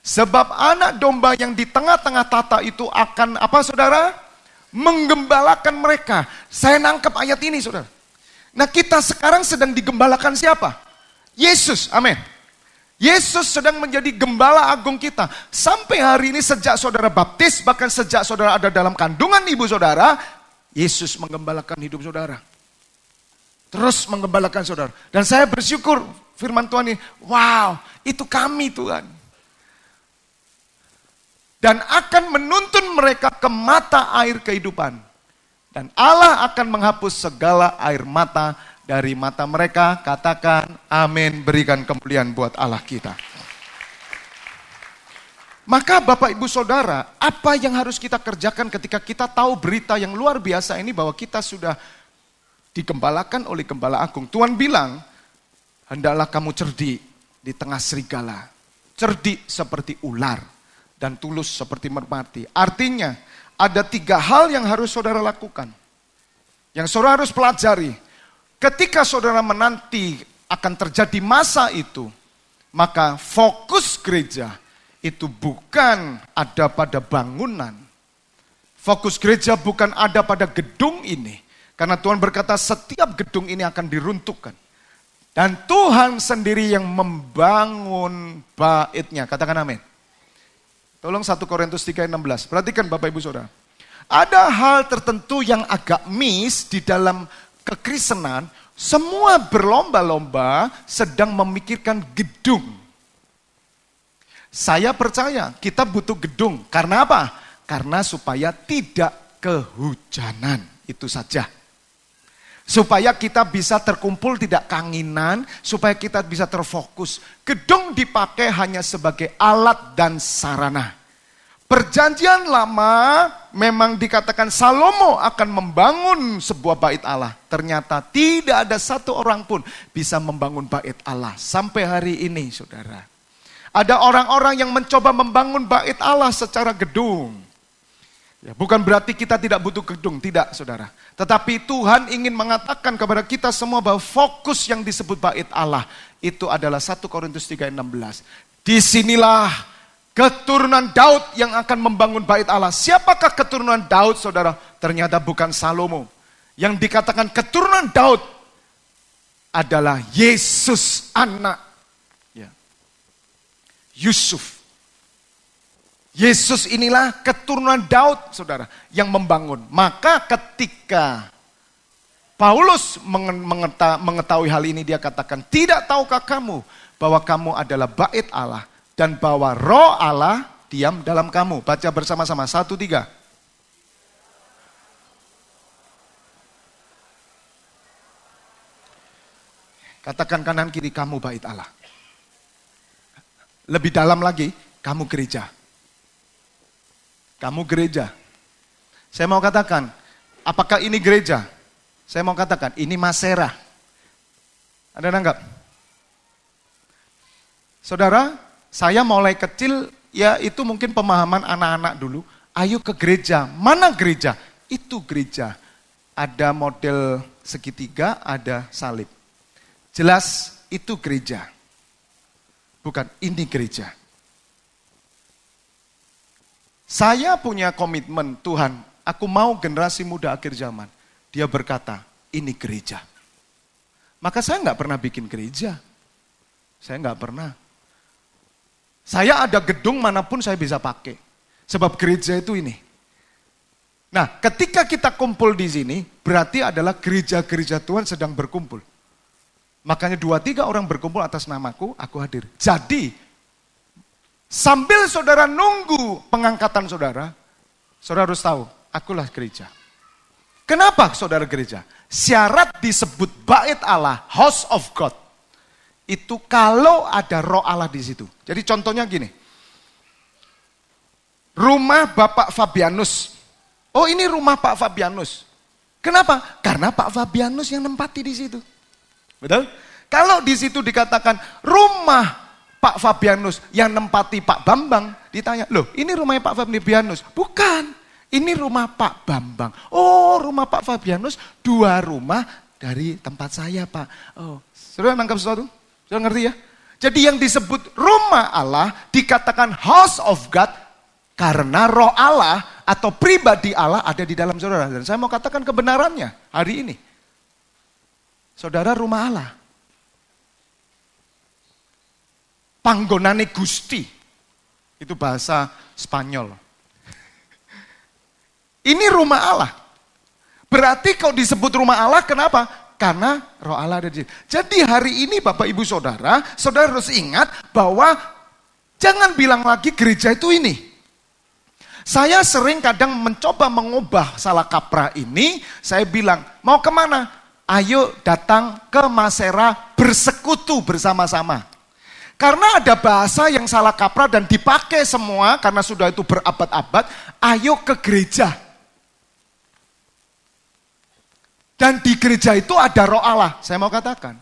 S1: Sebab anak domba yang di tengah-tengah tata itu akan, apa saudara? Menggembalakan mereka. Saya nangkep ayat ini saudara. Nah kita sekarang sedang digembalakan siapa? Yesus, amin. Yesus sedang menjadi gembala agung kita. Sampai hari ini sejak saudara baptis, bahkan sejak saudara ada dalam kandungan ibu saudara, Yesus menggembalakan hidup saudara. Terus menggembalakan saudara. Dan saya bersyukur firman Tuhan ini, wow, itu kami Tuhan. Dan akan menuntun mereka ke mata air kehidupan. Dan Allah akan menghapus segala air mata dari mata mereka. Katakan amin, berikan kemuliaan buat Allah kita. Maka Bapak Ibu Saudara, apa yang harus kita kerjakan ketika kita tahu berita yang luar biasa ini bahwa kita sudah digembalakan oleh Gembala Agung. Tuhan bilang, hendaklah kamu cerdik di tengah serigala. Cerdik seperti ular dan tulus seperti merpati. Artinya, ada 3 hal yang harus saudara lakukan. Yang saudara harus pelajari, ketika saudara menanti akan terjadi masa itu, maka fokus gereja itu bukan ada pada bangunan. Fokus gereja bukan ada pada gedung ini. Karena Tuhan berkata setiap gedung ini akan diruntuhkan. Dan Tuhan sendiri yang membangun baitnya. Katakan amin. Tolong 1 Korintus 3:16. Perhatikan Bapak Ibu Saudara. Ada hal tertentu yang agak miss di dalam kekristenan. Semua berlomba-lomba sedang memikirkan gedung. Saya percaya kita butuh gedung. Karena apa? Karena supaya tidak kehujanan. Itu saja. Supaya kita bisa terkumpul tidak kanginan, supaya kita bisa terfokus. Gedung dipakai hanya sebagai alat dan sarana. Perjanjian lama memang dikatakan Salomo akan membangun sebuah bait Allah. Ternyata tidak ada satu orang pun bisa membangun bait Allah. Sampai hari ini saudara. Ada orang-orang yang mencoba membangun bait Allah secara gedung. Ya, bukan berarti kita tidak butuh gedung, tidak saudara. Tetapi Tuhan ingin mengatakan kepada kita semua bahwa fokus yang disebut bait Allah itu adalah 1 Korintus 3:16. Disinilah keturunan Daud yang akan membangun bait Allah. Siapakah keturunan Daud saudara? Ternyata bukan Salomo. Yang dikatakan keturunan Daud adalah Yesus anak ya, Yusuf. Yesus inilah keturunan Daud, saudara, yang membangun. Maka ketika Paulus mengetahui hal ini, dia katakan, tidak tahukah kamu bahwa kamu adalah bait Allah dan bahwa roh Allah diam dalam kamu. Baca bersama-sama, 1-3. Katakan kanan kiri, kamu bait Allah. Lebih dalam lagi, kamu gereja. Kamu gereja. Saya mau katakan, apakah ini gereja? Saya mau katakan, ini Masera. Ada nanggap? Saudara, saya mulai kecil, ya itu mungkin pemahaman anak-anak dulu. Ayo ke gereja. Mana gereja? Itu gereja. Ada model segitiga, ada salib. Jelas itu gereja. Bukan, ini gereja. Saya punya komitmen, Tuhan, aku mau generasi muda akhir zaman. Dia berkata, ini gereja. Maka saya nggak pernah bikin gereja. Saya nggak pernah. Saya ada gedung manapun saya bisa pakai. Sebab gereja itu ini. Nah, ketika kita kumpul di sini, berarti adalah gereja-gereja Tuhan sedang berkumpul. Makanya 2-3 orang berkumpul atas namaku, aku hadir. Jadi, sambil saudara nunggu pengangkatan saudara, saudara harus tahu, akulah gereja. Kenapa saudara gereja? Syarat disebut bait Allah, house of God. Itu kalau ada roh Allah di situ. Jadi contohnya gini. Rumah Bapak Fabianus. Oh, ini rumah Pak Fabianus. Kenapa? Karena Pak Fabianus yang nempati di situ. Betul? Kalau di situ dikatakan rumah Pak Fabianus yang nempati Pak Bambang, ditanya, loh ini rumahnya Pak Fabianus? Bukan, ini rumah Pak Bambang. Oh, rumah Pak Fabianus 2 rumah dari tempat saya, Pak. Oh, saudara nangkap sesuatu? Saudara ngerti ya? Jadi yang disebut rumah Allah dikatakan house of God karena roh Allah atau pribadi Allah ada di dalam saudara. Dan saya mau katakan kebenarannya hari ini. Saudara rumah Allah. Panggonane Gusti. Itu bahasa Spanyol. Ini rumah Allah. Berarti kalau disebut rumah Allah, kenapa? Karena roh Allah ada di sini. Jadi hari ini Bapak Ibu Saudara, saudara harus ingat bahwa jangan bilang lagi gereja itu ini. Saya sering kadang mencoba mengubah salah kaprah ini, saya bilang, mau kemana? Ayo datang ke Masera bersekutu bersama-sama. Karena ada bahasa yang salah kaprah dan dipakai semua karena sudah itu berabad-abad, ayo ke gereja. Dan di gereja itu ada roh Allah. Saya mau katakan,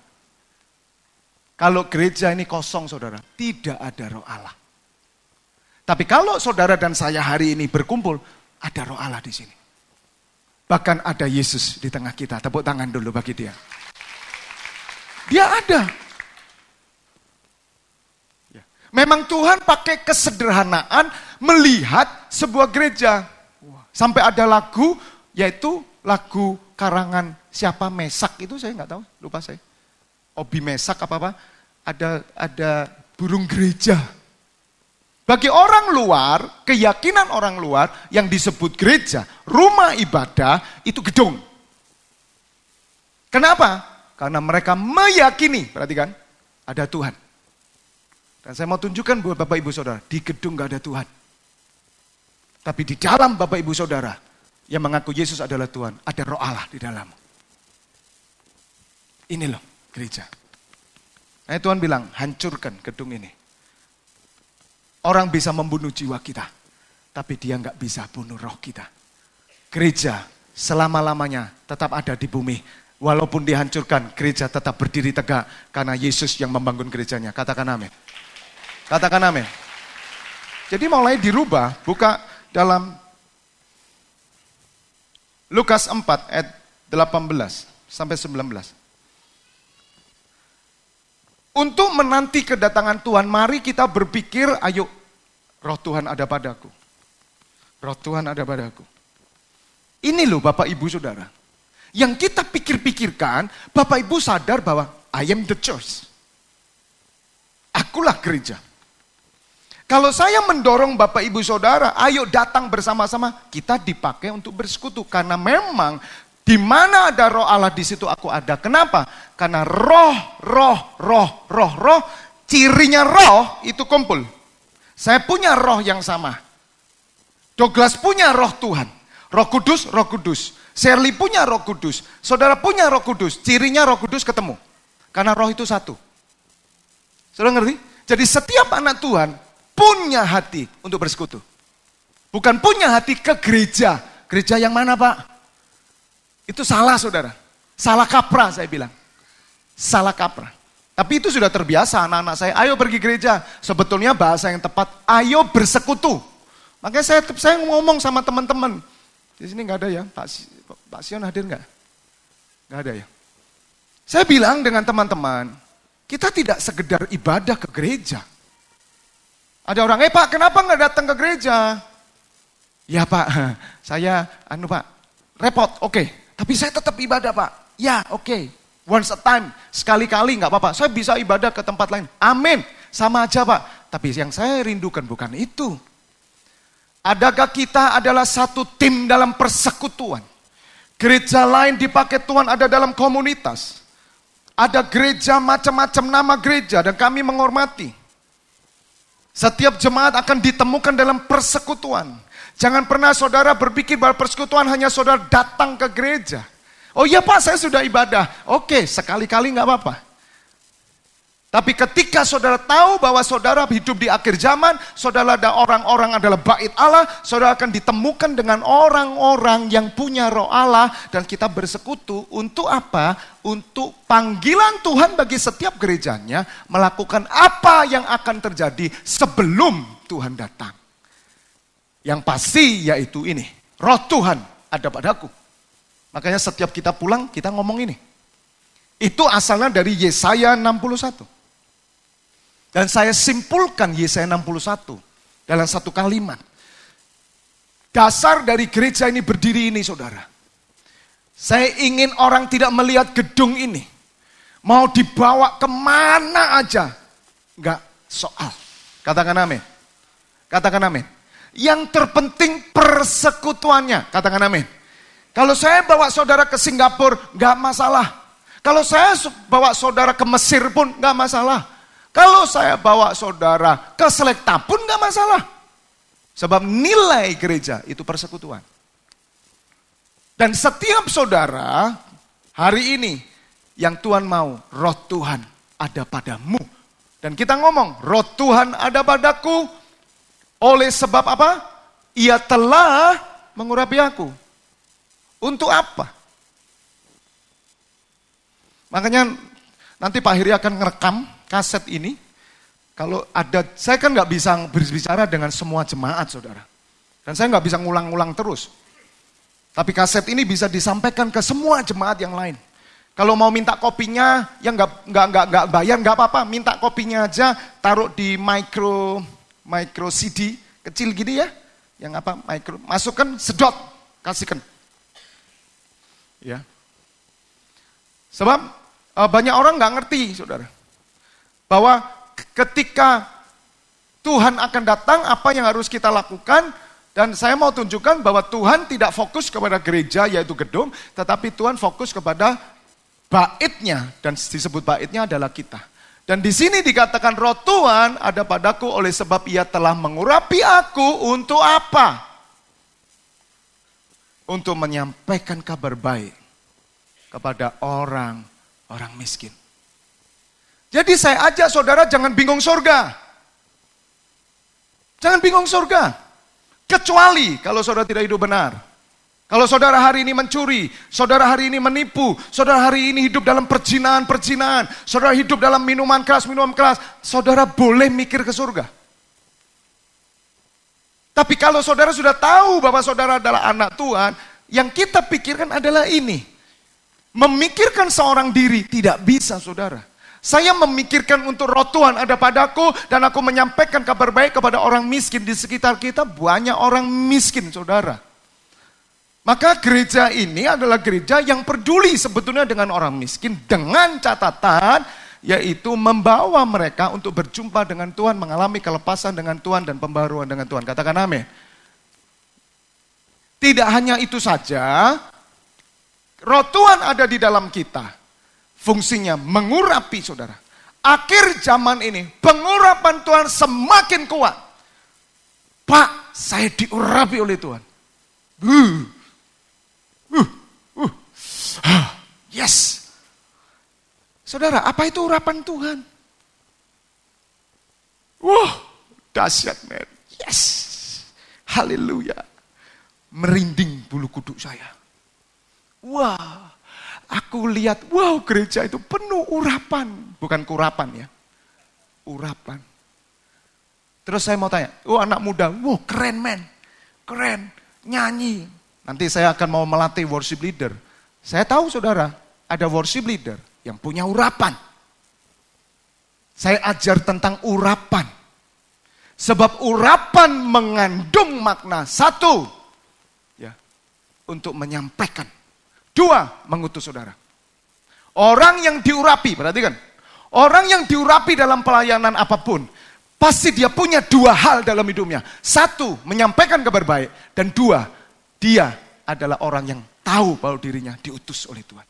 S1: kalau gereja ini kosong saudara, tidak ada roh Allah. Tapi kalau saudara dan saya hari ini berkumpul, ada roh Allah di sini. Bahkan ada Yesus di tengah kita. Tepuk tangan dulu bagi dia. Dia ada. Memang Tuhan pakai kesederhanaan melihat sebuah gereja. Sampai ada lagu, yaitu lagu karangan siapa Mesak itu saya nggak tahu, lupa saya. Obi Mesak apa-apa, ada burung gereja. Bagi orang luar, keyakinan orang luar yang disebut gereja, rumah ibadah itu gedung. Kenapa? Karena mereka meyakini, perhatikan, ada Tuhan. Dan saya mau tunjukkan buat Bapak Ibu Saudara, di gedung gak ada Tuhan. Tapi di dalam Bapak Ibu Saudara, yang mengaku Yesus adalah Tuhan, ada Roh Allah di dalam. Ini loh gereja. Nah Tuhan bilang, hancurkan gedung ini. Orang bisa membunuh jiwa kita, tapi dia gak bisa bunuh roh kita. Gereja selama-lamanya tetap ada di bumi. Walaupun dihancurkan, gereja tetap berdiri tegak. Karena Yesus yang membangun gerejanya. Katakan amin. Katakan amin. Jadi mulai dirubah, buka dalam Lukas 4 ayat 18 sampai 19. Untuk menanti kedatangan Tuhan, mari kita berpikir, ayo, roh Tuhan ada padaku. Roh Tuhan ada padaku. Ini loh Bapak Ibu Saudara. Yang kita pikir-pikirkan, Bapak Ibu sadar bahwa I am the church. Akulah gereja. Kalau saya mendorong Bapak Ibu Saudara, ayo datang bersama-sama, kita dipakai untuk bersekutu. Karena memang di mana ada roh Allah, di situ aku ada. Kenapa? Karena roh, cirinya roh itu kumpul. Saya punya roh yang sama. Douglas punya roh Tuhan. Roh Kudus. Shirley punya roh kudus. Saudara punya roh kudus. Cirinya roh kudus ketemu. Karena roh itu satu. Saudara ngerti? Jadi setiap anak Tuhan punya hati untuk bersekutu. Bukan punya hati ke gereja. Gereja yang mana Pak? Itu salah saudara. Salah kaprah saya bilang. Salah kaprah. Tapi itu sudah terbiasa anak-anak saya. Ayo pergi gereja. Sebetulnya bahasa yang tepat. Ayo bersekutu. Makanya saya ngomong sama teman-teman. Di sini nggak ada ya. Pak Sion hadir nggak? Nggak ada ya. Saya bilang dengan teman-teman. Kita tidak sekedar ibadah ke gereja. Ada orang, Pak kenapa nggak datang ke gereja? Ya Pak, saya Pak, repot, oke. Tapi saya tetap ibadah Pak. Ya oke, once a time, sekali-kali nggak apa-apa. Saya bisa ibadah ke tempat lain, amin. Sama aja Pak. Tapi yang saya rindukan bukan itu. Adakah kita adalah satu tim dalam persekutuan? Gereja lain dipakai Tuhan ada dalam komunitas. Ada gereja macam-macam nama gereja dan kami menghormati. Setiap jemaat akan ditemukan dalam persekutuan. Jangan pernah saudara berpikir bahwa persekutuan hanya saudara datang ke gereja. Oh iya Pak, saya sudah ibadah. Oke, sekali-kali nggak apa-apa. Tapi ketika saudara tahu bahwa saudara hidup di akhir zaman, saudara ada orang-orang adalah bait Allah, saudara akan ditemukan dengan orang-orang yang punya roh Allah, dan kita bersekutu untuk apa? Untuk panggilan Tuhan bagi setiap gerejanya, melakukan apa yang akan terjadi sebelum Tuhan datang. Yang pasti yaitu ini, roh Tuhan ada padaku. Makanya setiap kita pulang, kita ngomong ini. Itu asalnya dari Yesaya 61. Dan saya simpulkan Yesaya 61 dalam satu kalimat. Dasar dari gereja ini berdiri ini saudara. Saya ingin orang tidak melihat gedung ini. Mau dibawa kemana aja. Enggak soal. Katakan amin. Katakan amin. Yang terpenting persekutuannya. Katakan amin. Kalau saya bawa saudara ke Singapura, enggak masalah. Kalau saya bawa saudara ke Mesir pun enggak masalah. Kalau saya bawa saudara ke Selekta pun gak masalah. Sebab nilai gereja itu persekutuan. Dan setiap saudara hari ini yang Tuhan mau, roh Tuhan ada padamu. Dan kita ngomong, roh Tuhan ada padaku oleh sebab apa? Ia telah mengurapi aku. Untuk apa? Makanya nanti Pak Hiri akan ngerekam kaset ini. Kalau ada, saya kan nggak bisa berbicara dengan semua jemaat saudara. Dan saya nggak bisa ngulang-ngulang terus. Tapi kaset ini bisa disampaikan ke semua jemaat yang lain. Kalau mau minta kopinya, ya nggak bayar, nggak apa-apa. Minta kopinya aja, taruh di micro CD kecil gini ya, yang apa micro, masukkan, sedot, kasihkan. Ya. Sebab banyak orang nggak ngerti, saudara, bahwa ketika Tuhan akan datang, apa yang harus kita lakukan. Dan saya mau tunjukkan bahwa Tuhan tidak fokus kepada gereja, yaitu gedung, tetapi Tuhan fokus kepada baitnya, dan disebut baitnya adalah kita. Dan di sini dikatakan roh Tuhan ada padaku oleh sebab ia telah mengurapi aku untuk apa? Untuk menyampaikan kabar baik kepada orang miskin. Jadi saya ajak saudara jangan bingung surga. Jangan bingung surga. Kecuali kalau saudara tidak hidup benar. Kalau saudara hari ini mencuri, saudara hari ini menipu, saudara hari ini hidup dalam perjinahan, saudara hidup dalam minuman keras, saudara boleh mikir ke surga. Tapi kalau saudara sudah tahu bahwa saudara adalah anak Tuhan, yang kita pikirkan adalah ini. Memikirkan seorang diri tidak bisa, saudara. Saya memikirkan untuk roh Tuhan ada padaku dan aku menyampaikan kabar baik kepada orang miskin. Di sekitar kita banyak orang miskin, saudara. Maka gereja ini adalah gereja yang peduli sebetulnya dengan orang miskin dengan catatan yaitu membawa mereka untuk berjumpa dengan Tuhan, mengalami kelepasan dengan Tuhan dan pembaruan dengan Tuhan. Katakan amin. Tidak hanya itu saja, roh Tuhan ada di dalam kita. Fungsinya mengurapi, saudara. Akhir zaman ini, pengurapan Tuhan semakin kuat. Pak, saya diurapi oleh Tuhan. Yes. Saudara, apa itu urapan Tuhan? Wah, dahsyat, men. Yes. Haleluya. Merinding bulu kuduk saya. Wah. Aku lihat, wow, gereja itu penuh urapan. Bukan kurapan ya. Urapan. Terus saya mau tanya, anak muda, wow, keren men. Keren, nyanyi. Nanti saya akan mau melatih worship leader. Saya tahu saudara, ada worship leader yang punya urapan. Saya ajar tentang urapan. Sebab urapan mengandung makna. Satu, ya, untuk menyampaikan. Dua, mengutus saudara. Orang yang diurapi, perhatikan. Orang yang diurapi dalam pelayanan apapun, pasti dia punya dua hal dalam hidupnya. Satu, menyampaikan kabar baik. Dan dua, dia adalah orang yang tahu bahwa dirinya diutus oleh Tuhan.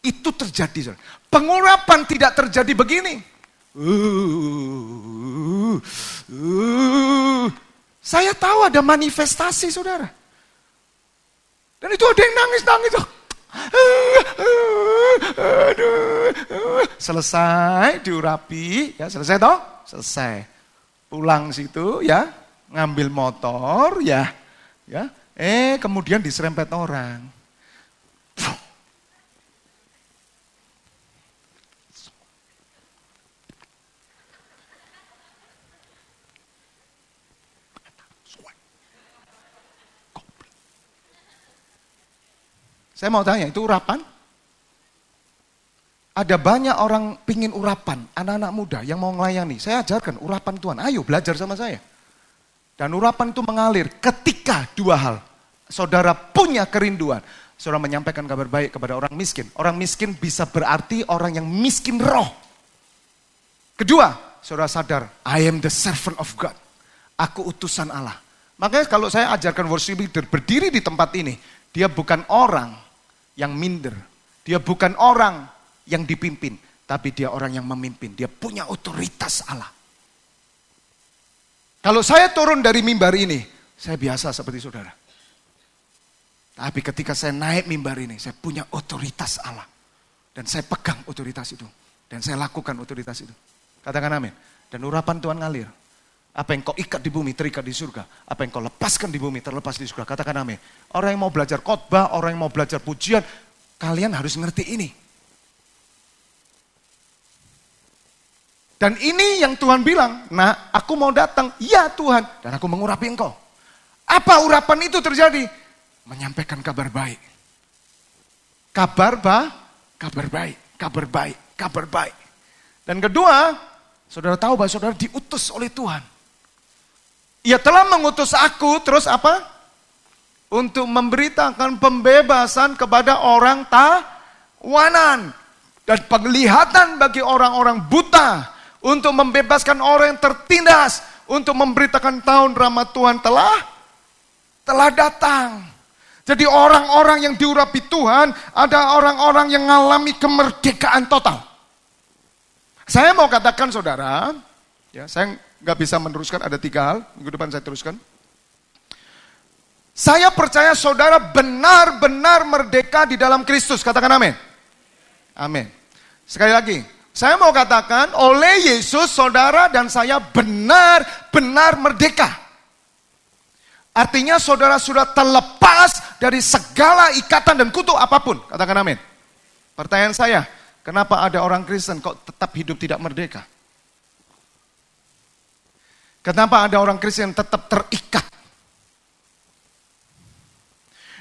S1: Itu terjadi, saudara. Pengurapan tidak terjadi begini. Saya tahu ada manifestasi, saudara. Dan itu ada yang nangis-nangis. Selesai diurapi, ya selesai toh? Selesai. Pulang situ ya, ngambil motor ya. Kemudian diserempet orang. Saya mau tanya, itu urapan? Ada banyak orang pingin urapan, anak-anak muda yang mau melayani. Saya ajarkan urapan Tuhan, ayo belajar sama saya. Dan urapan itu mengalir ketika dua hal. Saudara punya kerinduan, saudara menyampaikan kabar baik kepada orang miskin. Orang miskin bisa berarti orang yang miskin roh. Kedua, saudara sadar, I am the servant of God. Aku utusan Allah. Makanya kalau saya ajarkan worship leader berdiri di tempat ini, dia bukan orang yang minder. Dia bukan orang yang dipimpin, tapi dia orang yang memimpin. Dia punya otoritas Allah. Kalau saya turun dari mimbar ini, saya biasa seperti saudara. Tapi ketika saya naik mimbar ini, saya punya otoritas Allah. Dan saya pegang otoritas itu. Dan saya lakukan otoritas itu. Katakan amin. Dan urapan Tuhan ngalir. Apa yang kau ikat di bumi, terikat di surga. Apa yang kau lepaskan di bumi, terlepas di surga. Katakan amin. Orang yang mau belajar khotbah, orang yang mau belajar pujian, kalian harus ngerti ini. Dan ini yang Tuhan bilang, nah aku mau datang, ya Tuhan, dan aku mengurapi engkau. Apa urapan itu terjadi? menyampaikan kabar baik. Kabar baik, kabar baik, kabar baik. Dan kedua, saudara tahu bahwa saudara diutus oleh Tuhan. Ia telah mengutus aku, terus apa? Untuk memberitakan pembebasan kepada orang tawanan. Dan penglihatan bagi orang-orang buta. Untuk membebaskan orang yang tertindas. Untuk memberitakan tahun rahmat Tuhan telah datang. Jadi orang-orang yang diurapi Tuhan, ada orang-orang yang mengalami kemerdekaan total. Saya mau katakan saudara, ya saya nggak bisa meneruskan, ada 3 hal, minggu depan saya teruskan. Saya percaya saudara benar-benar merdeka di dalam Kristus, katakan amin. Amin. Sekali lagi, saya mau katakan oleh Yesus saudara dan saya benar-benar merdeka. Artinya saudara sudah terlepas dari segala ikatan dan kutuk apapun. Katakan amin. Pertanyaan saya, kenapa ada orang Kristen kok tetap hidup tidak merdeka? Kenapa ada orang Kristen tetap terikat?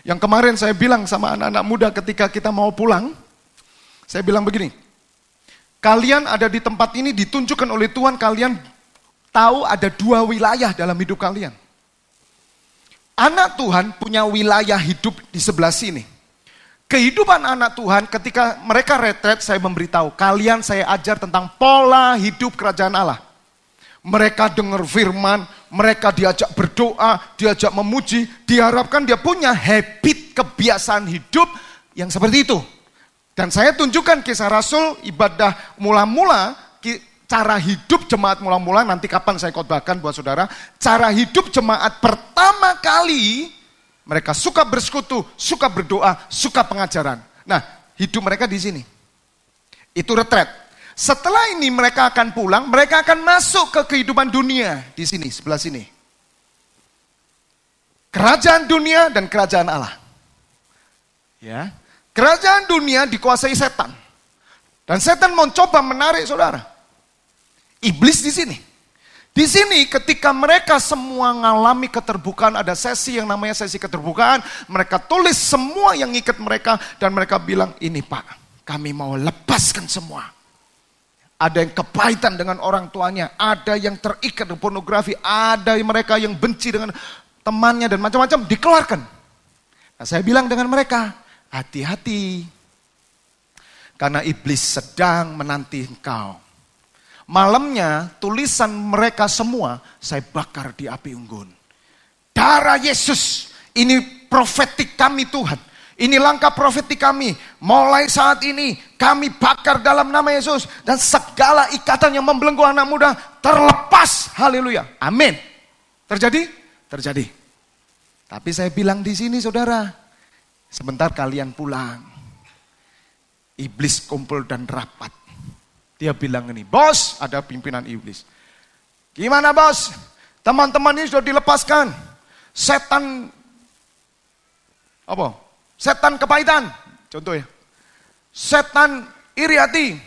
S1: Yang kemarin saya bilang sama anak-anak muda ketika kita mau pulang, saya bilang begini, kalian ada di tempat ini ditunjukkan oleh Tuhan, kalian tahu ada 2 wilayah dalam hidup kalian. Anak Tuhan punya wilayah hidup di sebelah sini. Kehidupan anak Tuhan ketika mereka retret, saya memberitahu, kalian saya ajar tentang pola hidup kerajaan Allah. Mereka dengar firman, mereka diajak berdoa, diajak memuji, diharapkan dia punya habit kebiasaan hidup yang seperti itu. Dan saya tunjukkan kisah Rasul, ibadah mula-mula, cara hidup jemaat mula-mula, nanti kapan saya khotbahkan buat saudara, cara hidup jemaat pertama kali, mereka suka bersekutu, suka berdoa, suka pengajaran. Nah, hidup mereka di sini. Itu retret. Setelah ini mereka akan pulang, mereka akan masuk ke kehidupan dunia di sini, sebelah sini. Kerajaan dunia dan kerajaan Allah. Ya. Kerajaan dunia dikuasai setan. Dan setan mencoba menarik saudara. Iblis di sini. Di sini ketika mereka semua mengalami keterbukaan, ada sesi yang namanya sesi keterbukaan, mereka tulis semua yang ngikat mereka dan mereka bilang, ini Pak, kami mau lepaskan semua. Ada yang kepahitan dengan orang tuanya, ada yang terikat dengan pornografi, ada mereka yang benci dengan temannya dan macam-macam, dikeluarkan. Nah, saya bilang dengan mereka, hati-hati. Karena iblis sedang menanti engkau. Malamnya tulisan mereka semua saya bakar di api unggun. Darah Yesus, ini profetik kami Tuhan. Ini langkah profetik kami. Mulai saat ini kami bakar dalam nama Yesus. Dan segala ikatan yang membelenggu anak muda terlepas. Haleluya. Amin. Terjadi? Terjadi. Tapi saya bilang di sini saudara, sebentar kalian pulang. Iblis kumpul dan rapat. Dia bilang ini, bos, ada pimpinan iblis. Gimana bos? Teman-teman ini sudah dilepaskan. Setan, apa? Setan kepahitan, contoh ya. Setan iri hati.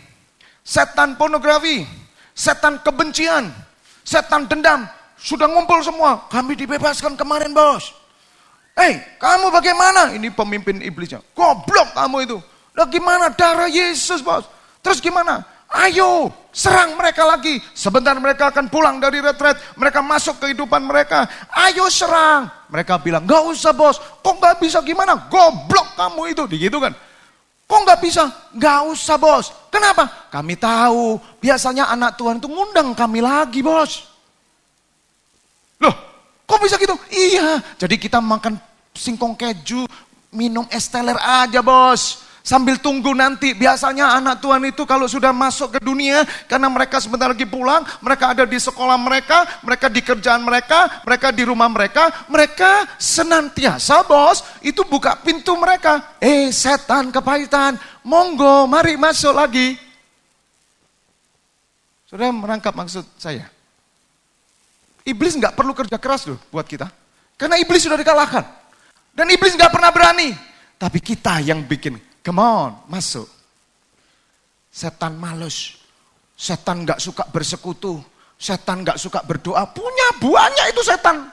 S1: Setan pornografi. Setan kebencian. Setan dendam. Sudah ngumpul semua. Kami dibebaskan kemarin bos. Kamu bagaimana? Ini pemimpin iblisnya. Goblok kamu itu. Lah gimana? Darah Yesus bos. Terus gimana? Ayo, serang mereka lagi. Sebentar mereka akan pulang dari retret. Mereka masuk kehidupan mereka. Ayo serang. Mereka bilang, gak usah bos. Kok gak bisa gimana? Goblok kamu itu. Gitu kan. Kok gak bisa? Gak usah bos. Kenapa? Kami tahu. Biasanya anak Tuhan itu ngundang kami lagi bos. Loh, kok bisa gitu? Iya. Jadi kita makan singkong keju. Minum es teler aja bos. Sambil tunggu nanti, biasanya anak Tuhan itu kalau sudah masuk ke dunia, karena mereka sebentar lagi pulang, mereka ada di sekolah mereka di kerjaan mereka di rumah mereka senantiasa bos, itu buka pintu mereka. Setan kepahitan, monggo mari masuk lagi. Sudah merangkap maksud saya? Iblis nggak perlu kerja keras loh buat kita. Karena iblis sudah dikalahkan. Dan iblis nggak pernah berani. Tapi kita yang bikin. Come on, masuk. Setan malus. Setan gak suka bersekutu. Setan gak suka berdoa. Punya buahnya itu setan.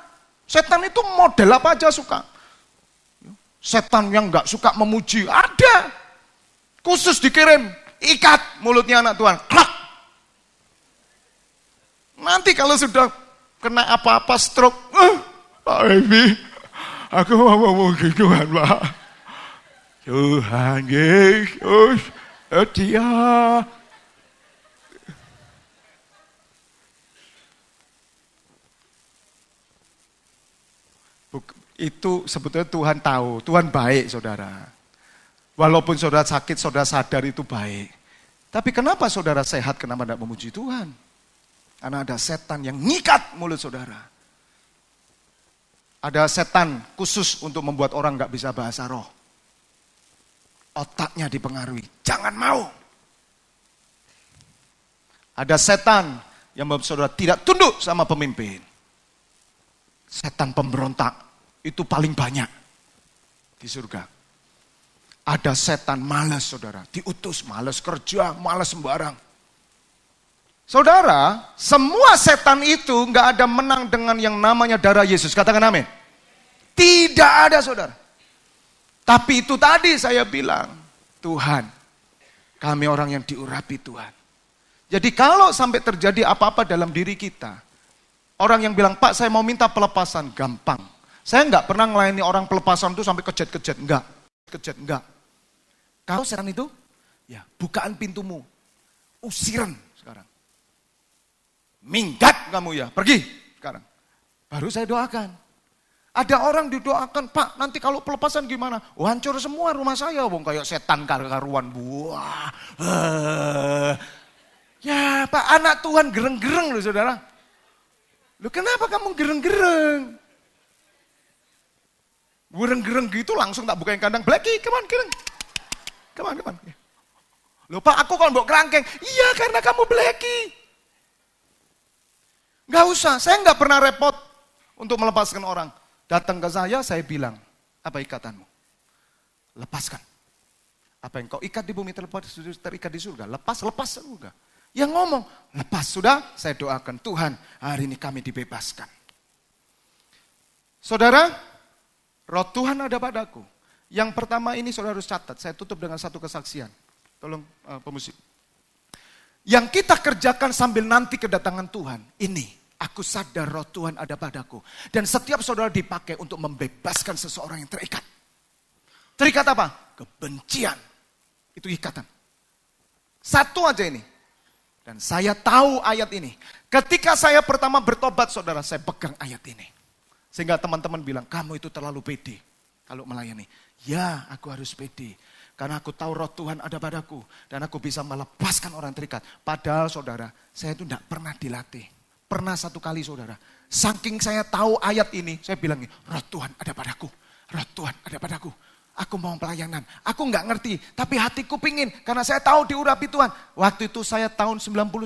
S1: Setan itu model apa aja suka. Setan yang nggak suka memuji, ada. Khusus dikirim, ikat mulutnya anak Tuhan, klak. Nanti kalau sudah kena apa-apa stroke, Pak Evi, aku mau memuji Tuhan, Pak. Tuhan Yesus, Dia. Itu sebetulnya Tuhan tahu, Tuhan baik saudara. Walaupun saudara sakit, saudara sadar itu baik. Tapi kenapa saudara sehat, kenapa tidak memuji Tuhan? Karena ada setan yang ngikat mulut saudara. Ada setan khusus untuk membuat orang gak bisa bahasa roh. Otaknya dipengaruhi, jangan mau. Ada setan yang membuat saudara tidak tunduk sama pemimpin. Setan pemberontak, itu paling banyak di surga. Ada setan malas saudara, diutus, malas kerja, malas sembarang. Saudara, semua setan itu gak ada menang dengan yang namanya darah Yesus. Katakan amin. Tidak ada saudara. Tapi itu tadi saya bilang, Tuhan, kami orang yang diurapi Tuhan. Jadi kalau sampai terjadi apa-apa dalam diri kita, orang yang bilang, Pak saya mau minta pelepasan, gampang. Saya nggak pernah melayani orang pelepasan itu sampai kejat-kejat, enggak. Kejat, enggak. Kalau setan itu, ya bukaan pintumu, usiran sekarang. Minggat kamu ya, pergi sekarang. Baru saya doakan. Ada orang didoakan, Pak nanti kalau pelepasan gimana? Oh, hancur semua rumah saya, wong kayak setan karuan. Wah. Ya Pak, anak Tuhan gereng-gereng loh saudara. Loh kenapa kamu gereng-gereng? Gereng-gereng gitu langsung tak bukain kandang, Blacky, come on, gereng. Come on. Loh Pak, aku kan mbok kerangkeng. Iya karena kamu Blacky. Gak usah, saya gak pernah repot untuk melepaskan orang. Datang ke saya bilang, apa ikatanmu? Lepaskan. Apa yang kau ikat di bumi terikat di surga. Lepas surga. Yang ngomong, lepas sudah, saya doakan Tuhan, hari ini kami dibebaskan. Saudara, roh Tuhan ada padaku. Yang pertama ini saudara harus catat, saya tutup dengan satu kesaksian. Tolong pemusik. Yang kita kerjakan sambil nanti kedatangan Tuhan, ini. Aku sadar roh Tuhan ada padaku. Dan setiap saudara dipakai untuk membebaskan seseorang yang terikat. Terikat apa? Kebencian. Itu ikatan. Satu aja ini. Dan saya tahu ayat ini. Ketika saya pertama bertobat saudara, saya pegang ayat ini. Sehingga teman-teman bilang, kamu itu terlalu pede kalau melayani. Ya, aku harus pede. Karena aku tahu roh Tuhan ada padaku. Dan aku bisa melepaskan orang terikat. Padahal saudara, saya itu tidak pernah dilatih. Pernah satu kali saudara, saking saya tahu ayat ini, saya bilang, roh Tuhan ada padaku, roh Tuhan ada padaku. Aku mau pelayanan, aku nggak ngerti, tapi hatiku pingin, karena saya tahu diurapi Tuhan. Waktu itu saya tahun 99,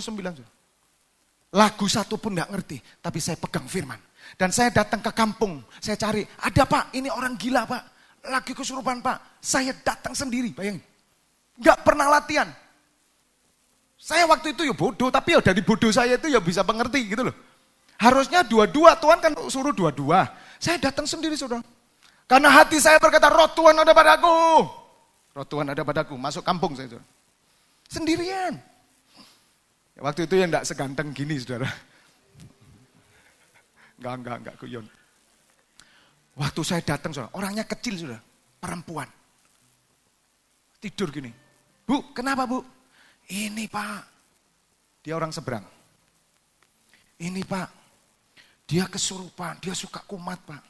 S1: lagu satu pun nggak ngerti, tapi saya pegang firman. Dan saya datang ke kampung, saya cari, ada Pak, ini orang gila Pak, lagi kesurupan Pak. Saya datang sendiri, bayangin, nggak pernah latihan. Saya waktu itu ya bodoh, tapi ya dari bodoh saya itu ya bisa mengerti gitu loh. Harusnya dua-dua, Tuhan kan suruh dua-dua. Saya datang sendiri saudara. Karena hati saya berkata, roh Tuhan ada padaku. Roh Tuhan ada padaku, masuk kampung saya saudara. Sendirian. Ya, waktu itu ya enggak seganteng gini saudara. Enggak, guyon. Waktu saya datang saudara, orangnya kecil saudara, perempuan. Tidur gini. Bu, kenapa bu? Ini Pak, dia orang seberang. Ini Pak, dia kesurupan, dia suka kumat Pak.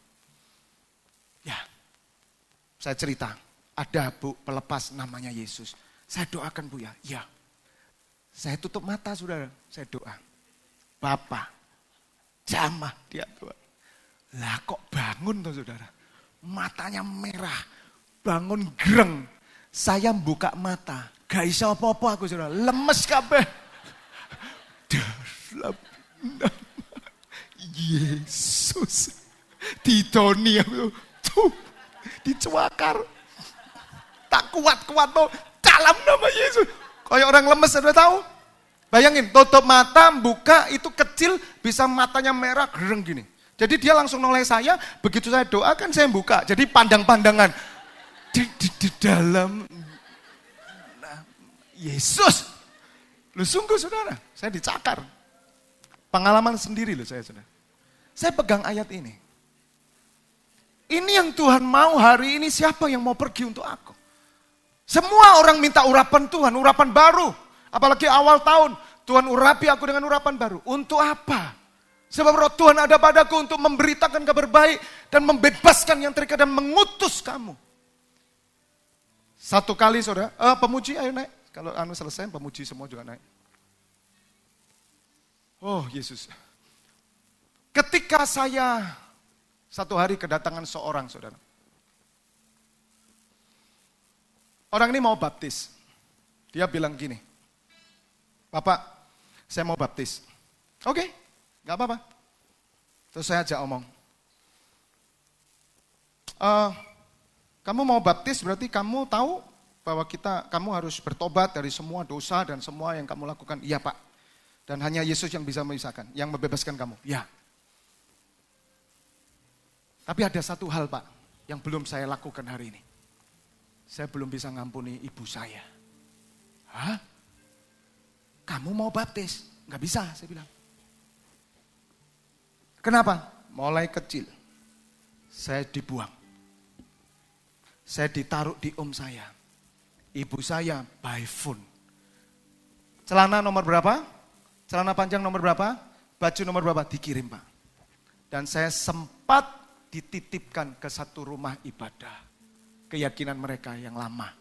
S1: Ya, saya cerita, ada Bu pelepas namanya Yesus. Saya doakan Bu ya, ya. Saya tutup mata saudara, saya doa. Bapak, jamah dia Tuhan. Lah kok bangun tuh saudara, matanya merah, bangun gereng. Saya buka mata. Gak iso apa-apa aku saudara, lemes kabeh. Dalam nama Yesus. Didoni aku tuh, dicuakar. Tak kuat-kuat tuh, dalam nama Yesus. Kayak orang lemes, saudara tahu? Bayangin, tutup mata, buka, itu kecil, bisa matanya merah, gereng gini. Jadi dia langsung noleh saya, begitu saya doakan saya buka. Jadi pandang-pandangan. di dalam Yesus. Lu sungguh saudara, saya dicakar. Pengalaman sendiri loh saya saudara. Saya pegang ayat ini. Ini yang Tuhan mau hari ini, siapa yang mau pergi untuk aku? Semua orang minta urapan Tuhan, urapan baru. Apalagi awal tahun, Tuhan urapi aku dengan urapan baru. Untuk apa? Sebab roh Tuhan ada padaku untuk memberitakan kabar baik dan membebaskan yang terikat dan mengutus kamu. Satu kali saudara, pemuji ayo naik. Kalau selesai, pemuji semua juga naik. Oh Yesus. Ketika saya satu hari kedatangan seorang saudara. Orang ini mau baptis. Dia bilang gini, Bapak, saya mau baptis. Oke, gak apa-apa. Terus saya ajak omong. Kamu mau baptis berarti kamu tahu bahwa kamu harus bertobat dari semua dosa dan semua yang kamu lakukan. Iya Pak. Dan hanya Yesus yang bisa memisahkan, yang membebaskan kamu. Ya. Tapi ada satu hal Pak, yang belum saya lakukan hari ini. Saya belum bisa ngampuni ibu saya. Hah? Kamu mau baptis? Nggak bisa, saya bilang. Kenapa? Mulai kecil, saya dibuang. Saya ditaruh di saya. Ibu saya by phone. Celana nomor berapa? Celana panjang nomor berapa? Baju nomor berapa? Dikirim Pak. Dan saya sempat dititipkan ke satu rumah ibadah. Keyakinan mereka yang lama.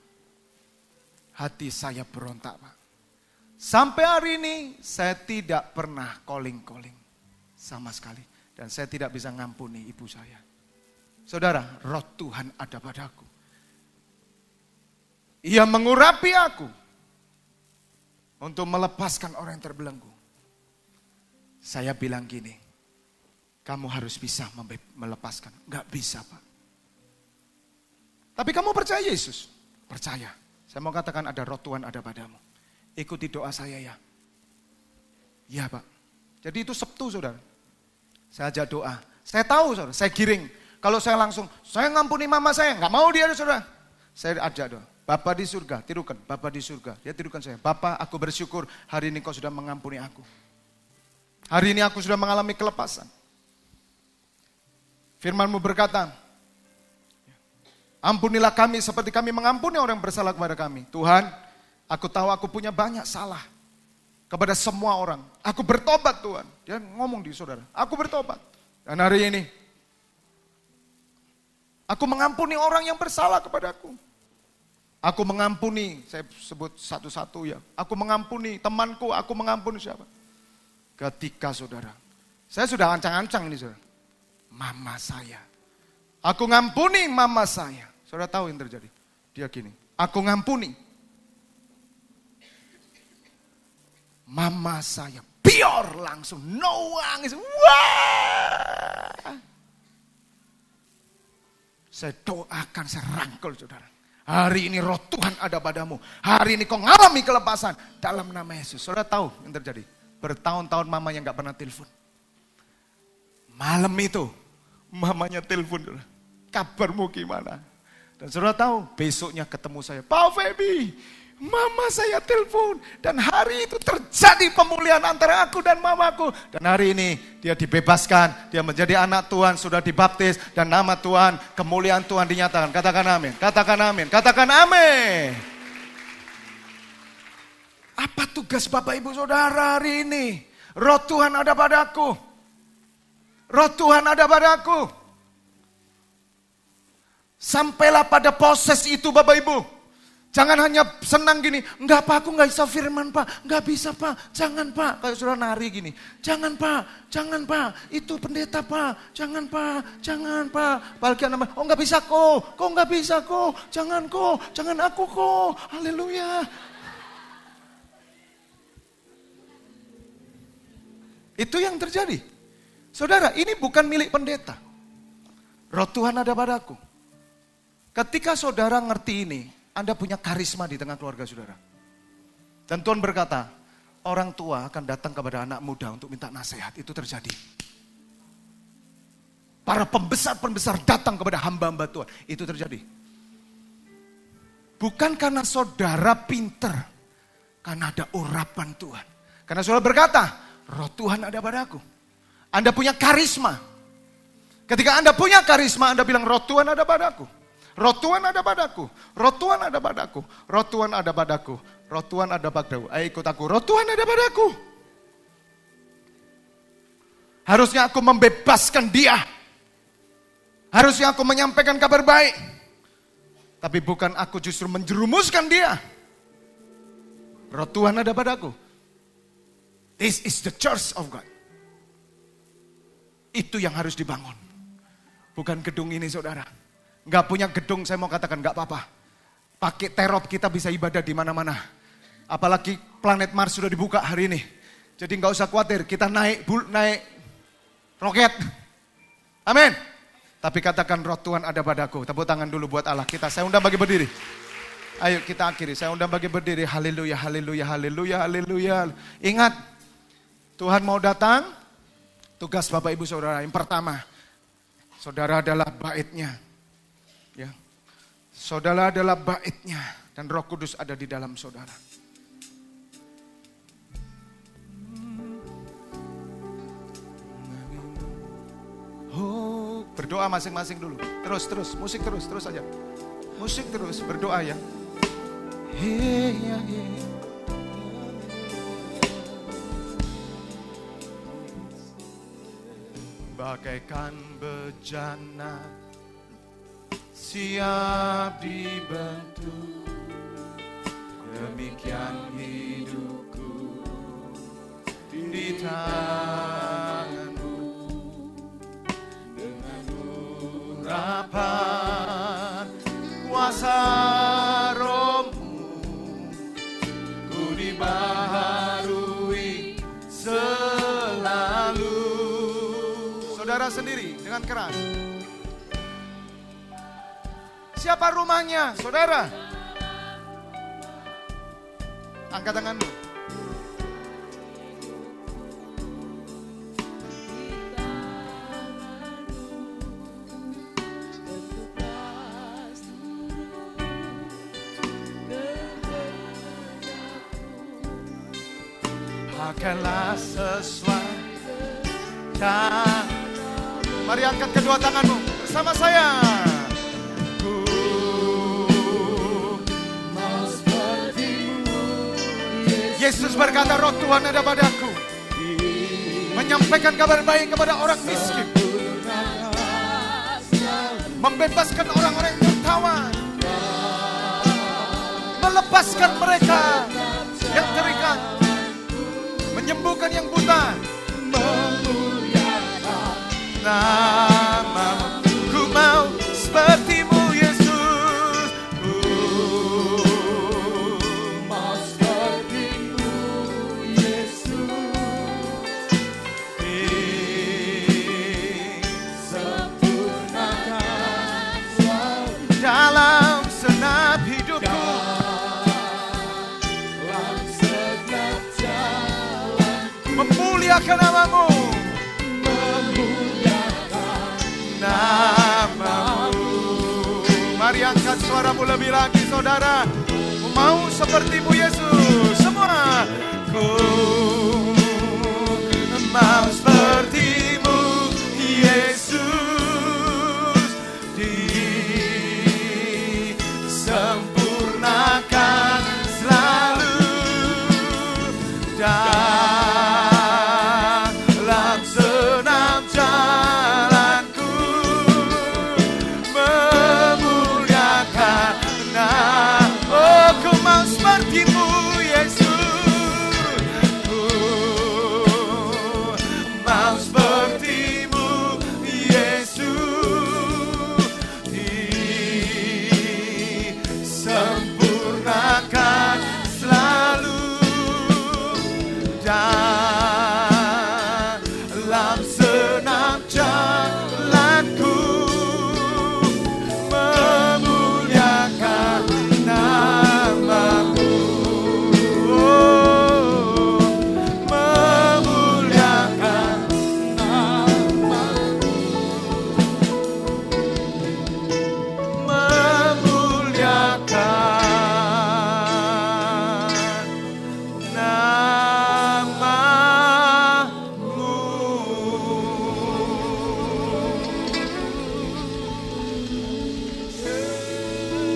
S1: Hati saya berontak Pak. Sampai hari ini saya tidak pernah calling-calling. Sama sekali. Dan saya tidak bisa ngampuni ibu saya. Saudara, roh Tuhan ada padaku. Ia mengurapi aku untuk melepaskan orang yang terbelenggu. Saya bilang gini, kamu harus bisa melepaskan. Enggak bisa Pak. Tapi kamu percaya Yesus? Percaya. Saya mau katakan ada roh Tuhan ada padamu. Ikuti doa saya ya. Ya Pak. Jadi itu Sabtu saudara. Saya ajak doa. Saya tahu saudara, saya giring. Kalau saya langsung, saya ngampuni mama saya. Enggak mau dia saudara. Saya ajak doa. Bapa di surga, tirukan. Bapa di surga, dia tirukan saya. Bapa, aku bersyukur hari ini kau sudah mengampuni aku. Hari ini aku sudah mengalami kelepasan. Firman-Mu berkata, ampunilah kami seperti kami mengampuni orang yang bersalah kepada kami. Tuhan, aku tahu aku punya banyak salah kepada semua orang. Aku bertobat Tuhan. Dia ngomong di saudara, aku bertobat. Dan hari ini, aku mengampuni orang yang bersalah kepadaku. Aku mengampuni, saya sebut satu-satu ya. Aku mengampuni temanku, aku mengampuni siapa. Ketika saudara, saya sudah ancang-ancang ini saudara. Mama saya. Aku ngampuni mama saya. Saudara tahu yang terjadi? Dia gini, aku ngampuni. Mama saya, pior langsung, nangis. Wah! Saya doakan, saya rangkul saudara. Hari ini roh Tuhan ada padamu. Hari ini kau ngalami kelepasan. Dalam nama Yesus. Saudara tahu yang terjadi? Bertahun-tahun mamanya gak pernah telepon. Malam itu, mamanya telepon. Kabarmu gimana? Dan saudara tahu, besoknya ketemu saya. Pak Feby, mama saya telepon. Dan hari itu terjadi pemulihan antara aku dan mamaku. Dan hari ini dia dibebaskan. Dia menjadi anak Tuhan, sudah dibaptis. Dan nama Tuhan, kemuliaan Tuhan dinyatakan. Katakan amin, katakan amin, katakan amin. Apa tugas Bapak Ibu Saudara hari ini? Roh Tuhan ada padaku. Roh Tuhan ada padaku. Sampailah pada proses itu Bapak Ibu. Jangan hanya senang gini, enggak Pak, aku enggak bisa firman Pak, enggak bisa Pak, jangan Pak. Kayak saudara nari gini, jangan Pak, itu pendeta Pak, jangan Pak. Bagian nama, oh enggak bisa kok enggak bisa kok, jangan aku kok, haleluya. Itu yang terjadi. Saudara, ini bukan milik pendeta. Roh Tuhan ada padaku. Ketika saudara ngerti ini, Anda punya karisma di tengah keluarga saudara. Dan Tuhan berkata, orang tua akan datang kepada anak muda untuk minta nasihat. Itu terjadi. Para pembesar-pembesar datang kepada hamba-hamba Tuhan. Itu terjadi. Bukan karena saudara pinter, karena ada urapan Tuhan. Karena saudara berkata, roh Tuhan ada padaku. Anda punya karisma. Ketika Anda punya karisma, Anda bilang roh Tuhan ada padaku. Roh Tuhan ada padaku. Roh Tuhan ada padaku. Roh Tuhan ada padaku. Roh Tuhan ada padaku. Ayo ikut aku. Roh Tuhan ada padaku. Harusnya aku membebaskan dia. Harusnya aku menyampaikan kabar baik. Tapi bukan aku justru menjerumuskan dia. Roh Tuhan ada padaku. This is the church of God. Itu yang harus dibangun. Bukan gedung ini saudara. Gak punya gedung saya mau katakan gak apa-apa. Pakai terop kita bisa ibadah di mana-mana. Apalagi planet Mars sudah dibuka hari ini. Jadi gak usah khawatir kita naik roket. Amin. Tapi katakan roh Tuhan ada padaku. Tepuk tangan dulu buat Allah kita. Saya undang bagi berdiri. Ayo kita akhiri. Saya undang bagi berdiri. Haleluya, haleluya, haleluya, haleluya. Ingat, Tuhan mau datang. Tugas Bapak Ibu Saudara yang pertama. Saudara adalah baitnya. Ya. Saudara adalah baitnya. Dan Roh Kudus ada di dalam saudara. Oh, berdoa masing-masing dulu. Terus, musik terus aja. Musik terus, berdoa ya. Bagaikan bejana siap dibentuk, demikian hidupku di tanganmu. Dengan urapan kuasa Roh-Mu, ku dibaharui selalu. Saudara sendiri dengan keras. Siapa rumahnya, saudara? Angkat tanganmu. Pakailah sesuai. Mari angkat kedua tanganmu bersama saya. Yesus berkata, roh Tuhan ada padaku. Menyampaikan kabar baik kepada orang miskin. Membebaskan orang-orang yang tertawan. Melepaskan mereka yang terikat. Menyembuhkan yang buta. Memuliakan nama-Mu. Ku mau seperti-Mu Yesus. Dalam senap hidupku, memuliakan nama-Mu, nama-Mu. Mari angkat suaramu lebih lagi saudara. Mau seperti-Mu Yesus. Semua. Ku mau